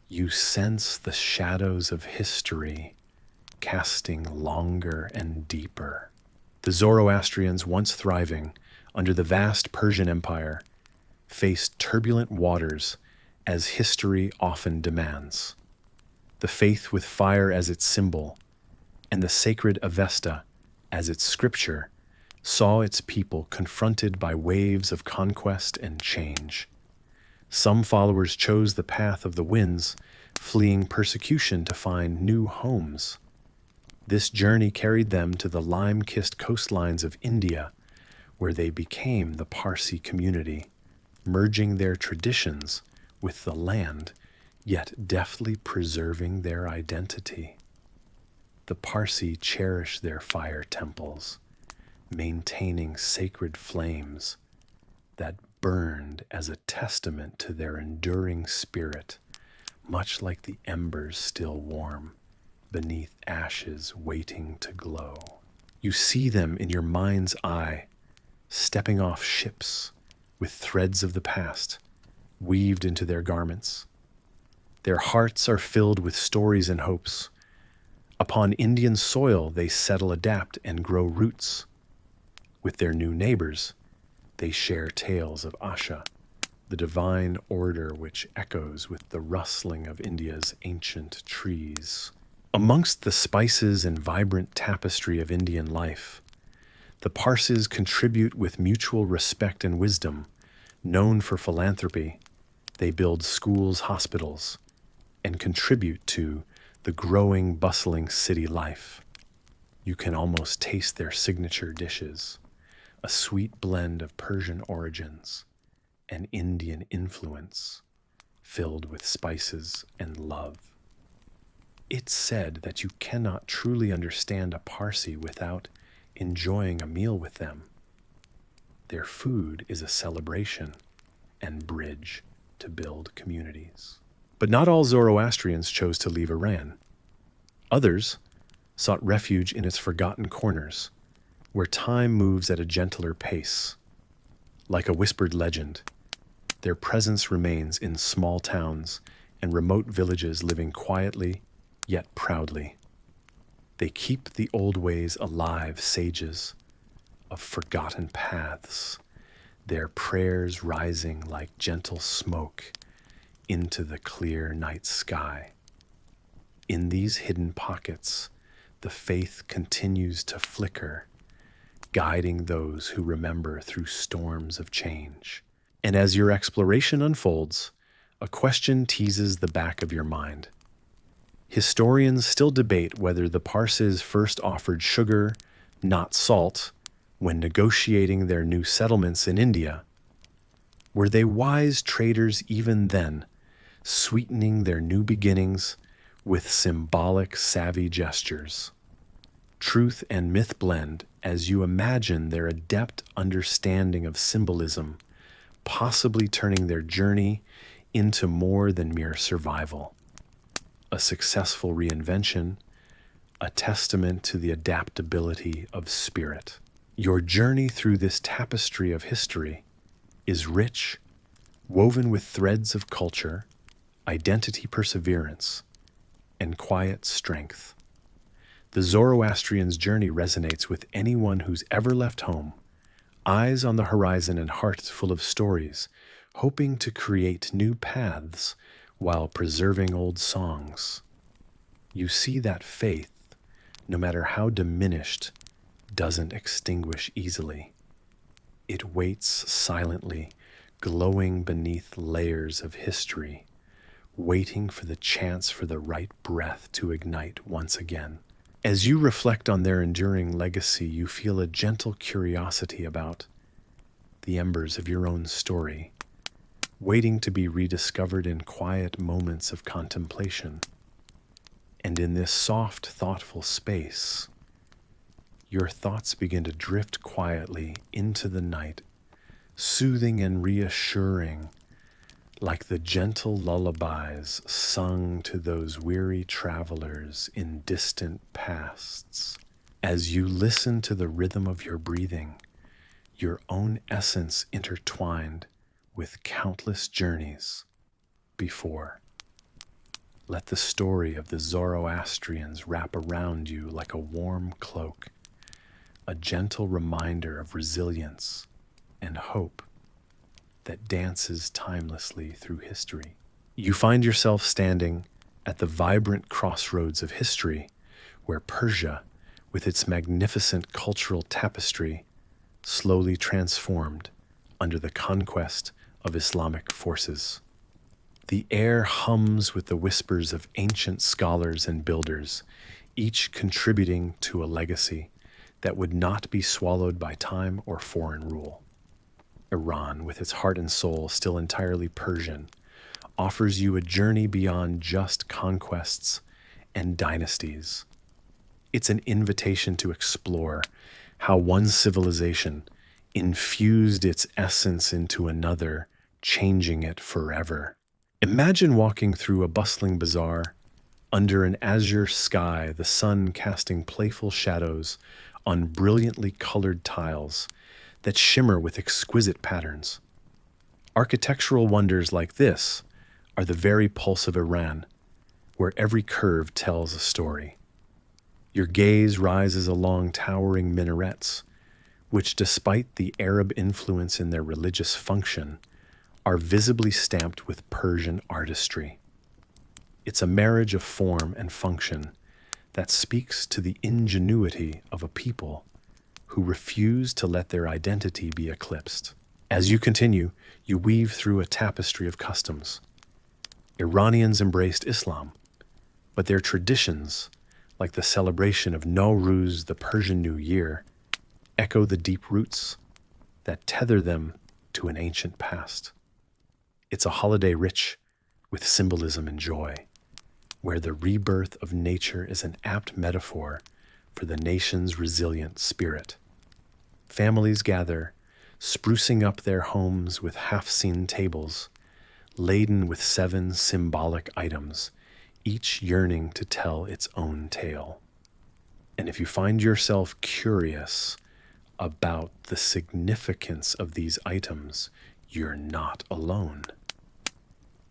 you sense the shadows of history casting longer and deeper. The Zoroastrians, once thriving under the vast Persian Empire, faced turbulent waters as history often demands. The faith with fire as its symbol and the sacred Avesta as its scripture saw its people confronted by waves of conquest and change. Some followers chose the path of the winds, fleeing persecution to find new homes. This journey carried them to the lime-kissed coastlines of India, where they became the Parsi community, merging their traditions with the land, yet deftly preserving their identity. The Parsi cherish their fire temples, maintaining sacred flames that burned as a testament to their enduring spirit, much like the embers still warm beneath ashes waiting to glow. You see them in your mind's eye, stepping off ships with threads of the past weaved into their garments. Their hearts are filled with stories and hopes. Upon Indian soil, they settle, adapt, and grow roots. With their new neighbors, they share tales of Asha, the divine order which echoes with the rustling of India's ancient trees. Amongst the spices and vibrant tapestry of Indian life, the Parsis contribute with mutual respect and wisdom. Known for philanthropy, they build schools, hospitals, and contribute to the growing, bustling city life. You can almost taste their signature dishes, a sweet blend of Persian origins and Indian influence, filled with spices and love. It's said that you cannot truly understand a Parsi without enjoying a meal with them. Their food is a celebration and bridge to build communities. But not all Zoroastrians chose to leave Iran. Others sought refuge in its forgotten corners, where time moves at a gentler pace. Like a whispered legend, their presence remains in small towns and remote villages living quietly yet proudly. They keep the old ways alive, sages of forgotten paths, their prayers rising like gentle smoke into the clear night sky. In these hidden pockets, the faith continues to flicker, guiding those who remember through storms of change. And as your exploration unfolds, a question teases the back of your mind. Historians still debate whether the Parsis first offered sugar, not salt, when negotiating their new settlements in India. Were they wise traders even then, sweetening their new beginnings with symbolic, savvy gestures? Truth and myth blend as you imagine their adept understanding of symbolism, possibly turning their journey into more than mere survival. A successful reinvention, a testament to the adaptability of spirit. Your journey through this tapestry of history is rich, woven with threads of culture, identity perseverance, and quiet strength. The Zoroastrian's journey resonates with anyone who's ever left home, eyes on the horizon and hearts full of stories, hoping to create new paths while preserving old songs. You see that faith, no matter how diminished, doesn't extinguish easily. It waits silently, glowing beneath layers of history, waiting for the chance for the right breath to ignite once again. As you reflect on their enduring legacy, you feel a gentle curiosity about the embers of your own story, waiting to be rediscovered in quiet moments of contemplation. And in this soft, thoughtful space, your thoughts begin to drift quietly into the night, soothing and reassuring, like the gentle lullabies sung to those weary travelers in distant pasts. As you listen to the rhythm of your breathing, your own essence intertwined with countless journeys before. Let the story of the Zoroastrians wrap around you like a warm cloak, a gentle reminder of resilience and hope that dances timelessly through history. You find yourself standing at the vibrant crossroads of history, where Persia, with its magnificent cultural tapestry, slowly transformed under the conquest of Islamic forces. The air hums with the whispers of ancient scholars and builders, each contributing to a legacy that would not be swallowed by time or foreign rule. Iran, with its heart and soul still entirely Persian, offers you a journey beyond just conquests and dynasties. It's an invitation to explore how one civilization infused its essence into another, changing it forever. Imagine walking through a bustling bazaar, under an azure sky, the sun casting playful shadows on brilliantly colored tiles that shimmer with exquisite patterns. Architectural wonders like this are the very pulse of Iran, where every curve tells a story. Your gaze rises along towering minarets, which, despite the Arab influence in their religious function, are visibly stamped with Persian artistry. It's a marriage of form and function that speaks to the ingenuity of a people who refuse to let their identity be eclipsed. As you continue, you weave through a tapestry of customs. Iranians embraced Islam, but their traditions, like the celebration of Nowruz, the Persian New Year, echo the deep roots that tether them to an ancient past. It's a holiday rich with symbolism and joy, where the rebirth of nature is an apt metaphor for the nation's resilient spirit. Families gather, sprucing up their homes with half-seen tables, laden with 7 symbolic items, each yearning to tell its own tale. And if you find yourself curious, about the significance of these items, you're not alone.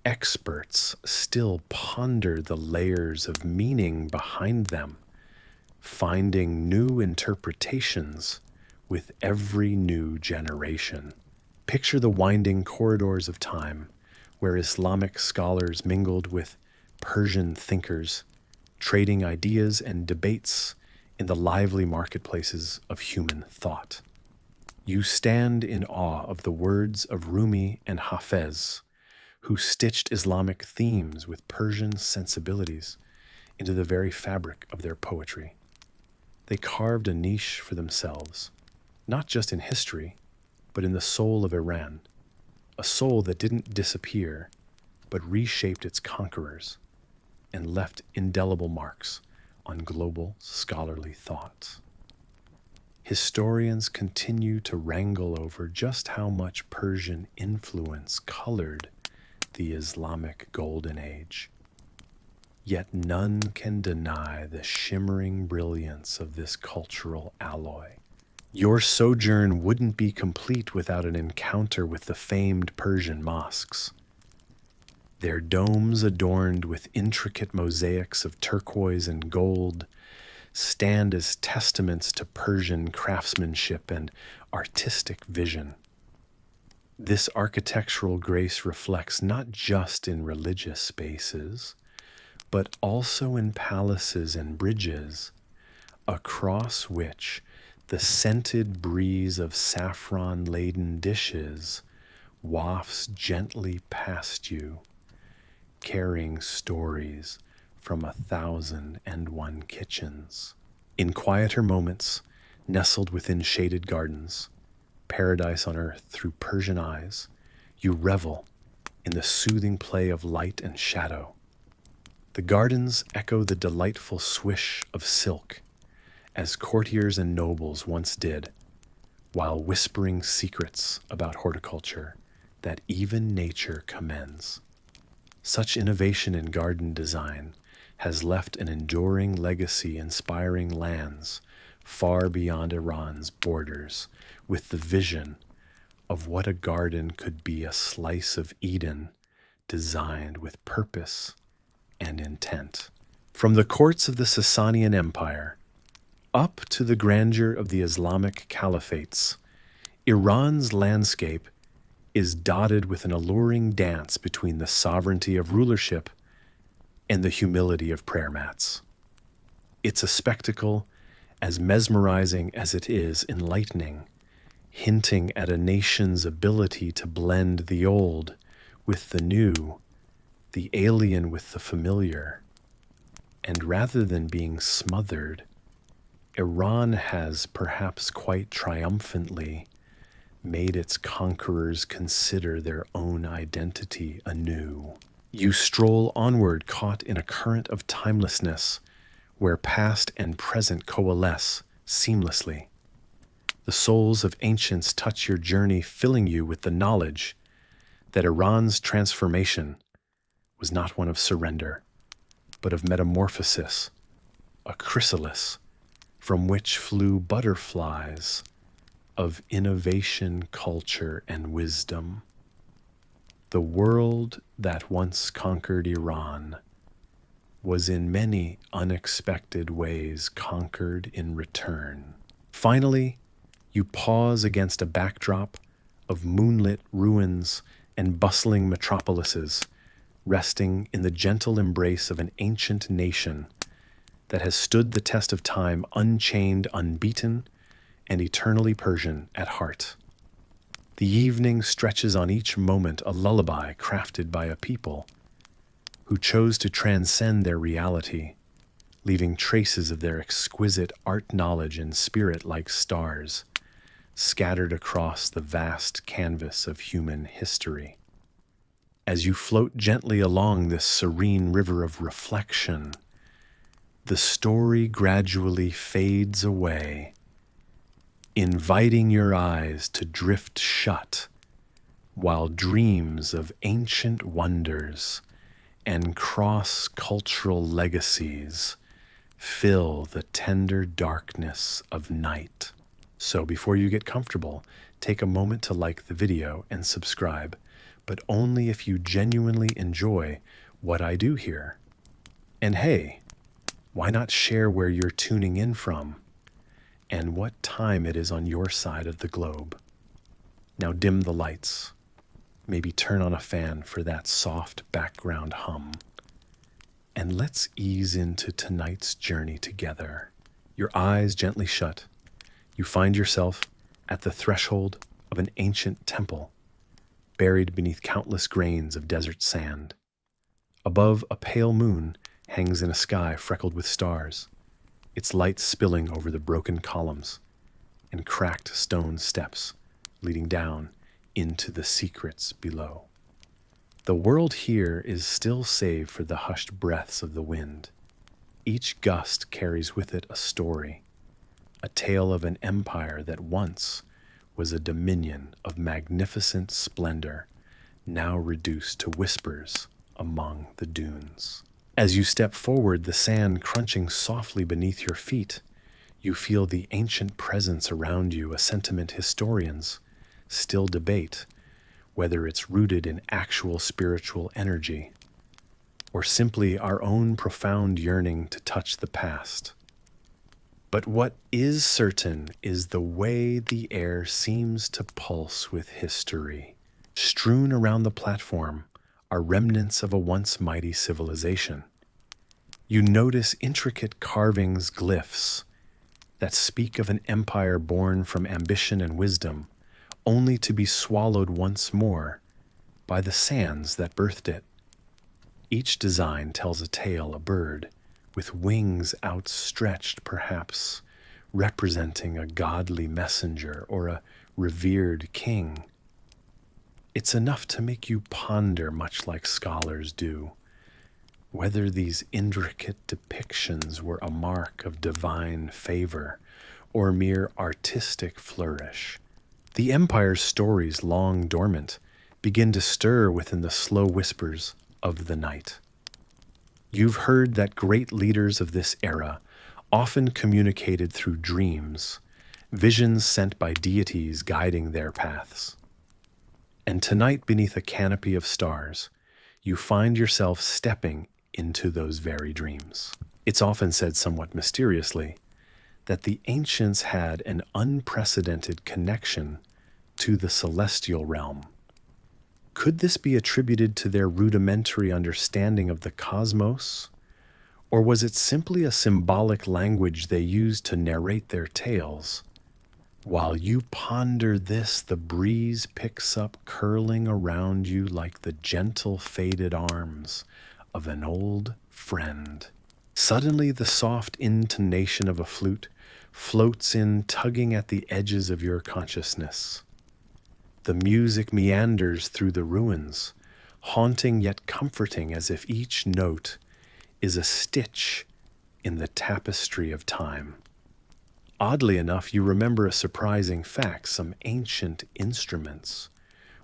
Experts still ponder the layers of meaning behind them, finding new interpretations with every new generation. Picture the winding corridors of time, where Islamic scholars mingled with Persian thinkers, trading ideas and debates in the lively marketplaces of human thought. You stand in awe of the words of Rumi and Hafez, who stitched Islamic themes with Persian sensibilities into the very fabric of their poetry. They carved a niche for themselves, not just in history, but in the soul of Iran, a soul that didn't disappear, but reshaped its conquerors and left indelible marks on global scholarly thought. Historians continue to wrangle over just how much Persian influence colored the Islamic Golden Age. Yet none can deny the shimmering brilliance of this cultural alloy. Your sojourn wouldn't be complete without an encounter with the famed Persian mosques. Their domes, adorned with intricate mosaics of turquoise and gold, stand as testaments to Persian craftsmanship and artistic vision. This architectural grace reflects not just in religious spaces, but also in palaces and bridges, across which the scented breeze of saffron-laden dishes wafts gently past you, carrying stories from 1,001 kitchens. In quieter moments, nestled within shaded gardens, paradise on earth through Persian eyes, you revel in the soothing play of light and shadow. The gardens echo the delightful swish of silk, as courtiers and nobles once did, while whispering secrets about horticulture that even nature commends. Such innovation in garden design has left an enduring legacy inspiring lands far beyond Iran's borders with the vision of what a garden could be, a slice of Eden designed with purpose and intent. From the courts of the Sassanian Empire up to the grandeur of the Islamic Caliphates, Iran's landscape is dotted with an alluring dance between the sovereignty of rulership and the humility of prayer mats. It's a spectacle as mesmerizing as it is enlightening, hinting at a nation's ability to blend the old with the new, the alien with the familiar. And rather than being smothered, Iran has perhaps quite triumphantly made its conquerors consider their own identity anew. You stroll onward, caught in a current of timelessness, where past and present coalesce seamlessly. The souls of ancients touch your journey, filling you with the knowledge that Iran's transformation was not one of surrender, but of metamorphosis, a chrysalis from which flew butterflies of innovation, culture, and wisdom. The world that once conquered Iran was in many unexpected ways conquered in return. Finally, you pause against a backdrop of moonlit ruins and bustling metropolises, resting in the gentle embrace of an ancient nation that has stood the test of time, unchained, unbeaten, and eternally Persian at heart. The evening stretches on each moment, a lullaby crafted by a people who chose to transcend their reality, leaving traces of their exquisite art knowledge and spirit like stars scattered across the vast canvas of human history. As you float gently along this serene river of reflection, the story gradually fades away, inviting your eyes to drift shut, while dreams of ancient wonders and cross-cultural legacies fill the tender darkness of night. So before you get comfortable, take a moment to like the video and subscribe, but only if you genuinely enjoy what I do here. And hey, why not share where you're tuning in from and what time it is on your side of the globe? Now dim the lights. Maybe turn on a fan for that soft background hum. And let's ease into tonight's journey together. Your eyes gently shut. You find yourself at the threshold of an ancient temple, buried beneath countless grains of desert sand. Above, a pale moon hangs in a sky freckled with stars, its light spilling over the broken columns and cracked stone steps leading down into the secrets below. The world here is still save for the hushed breaths of the wind. Each gust carries with it a story, a tale of an empire that once was a dominion of magnificent splendor, now reduced to whispers among the dunes. As you step forward, the sand crunching softly beneath your feet, you feel the ancient presence around you, a sentiment historians still debate whether it's rooted in actual spiritual energy or simply our own profound yearning to touch the past. But what is certain is the way the air seems to pulse with history. Strewn around the platform are remnants of a once mighty civilization. You notice intricate carvings, glyphs, that speak of an empire born from ambition and wisdom, only to be swallowed once more by the sands that birthed it. Each design tells a tale, a bird with wings outstretched, perhaps representing a godly messenger or a revered king. It's enough to make you ponder, much like scholars do, whether these intricate depictions were a mark of divine favor or mere artistic flourish. The empire's stories, long dormant, begin to stir within the slow whispers of the night. You've heard that great leaders of this era often communicated through dreams, visions sent by deities guiding their paths. And tonight, beneath a canopy of stars, you find yourself stepping into those very dreams. It's often said somewhat mysteriously that the ancients had an unprecedented connection to the celestial realm. Could this be attributed to their rudimentary understanding of the cosmos? Or was it simply a symbolic language they used to narrate their tales? While you ponder this, the breeze picks up, curling around you like the gentle faded arms of an old friend. Suddenly, the soft intonation of a flute floats in, tugging at the edges of your consciousness. The music meanders through the ruins, haunting yet comforting, as if each note is a stitch in the tapestry of time. Oddly enough, you remember a surprising fact. Some ancient instruments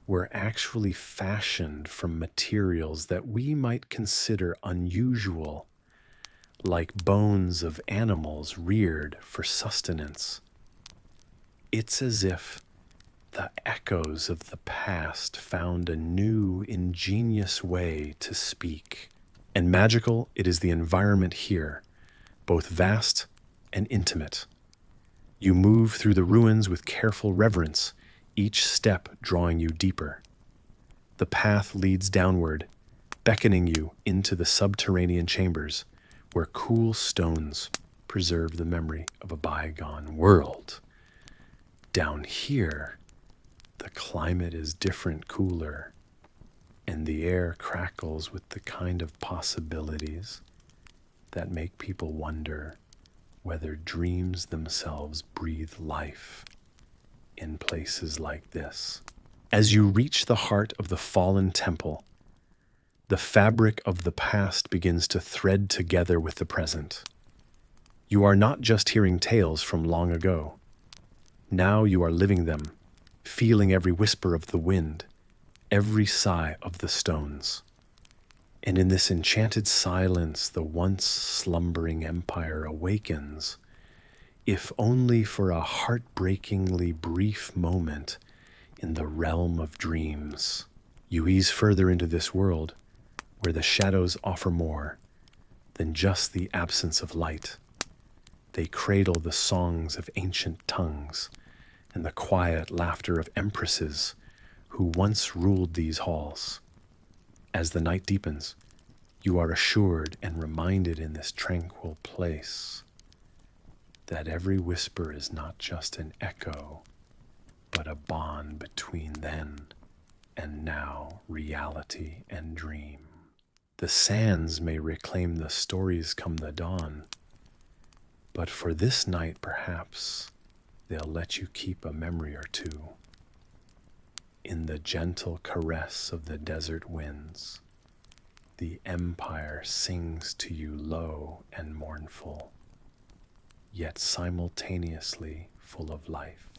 were actually fashioned from materials that we might consider unusual, like bones of animals reared for sustenance. It's as if the echoes of the past found a new, ingenious way to speak. And magical, it is the environment here, both vast and intimate. You move through the ruins with careful reverence, each step drawing you deeper. The path leads downward, beckoning you into the subterranean chambers, where cool stones preserve the memory of a bygone world. Down here, the climate is different, cooler, and the air crackles with the kind of possibilities that make people wonder whether dreams themselves breathe life in places like this. As you reach the heart of the fallen temple, the fabric of the past begins to thread together with the present. You are not just hearing tales from long ago. Now you are living them, feeling every whisper of the wind, every sigh of the stones. And in this enchanted silence, the once slumbering empire awakens, if only for a heartbreakingly brief moment in the realm of dreams. You ease further into this world where the shadows offer more than just the absence of light. They cradle the songs of ancient tongues and the quiet laughter of empresses who once ruled these halls. As the night deepens, you are assured and reminded in this tranquil place that every whisper is not just an echo, but a bond between then and now, reality and dream. The sands may reclaim the stories come the dawn, but for this night perhaps they'll let you keep a memory or two. In the gentle caress of the desert winds, the empire sings to you low and mournful, yet simultaneously full of life.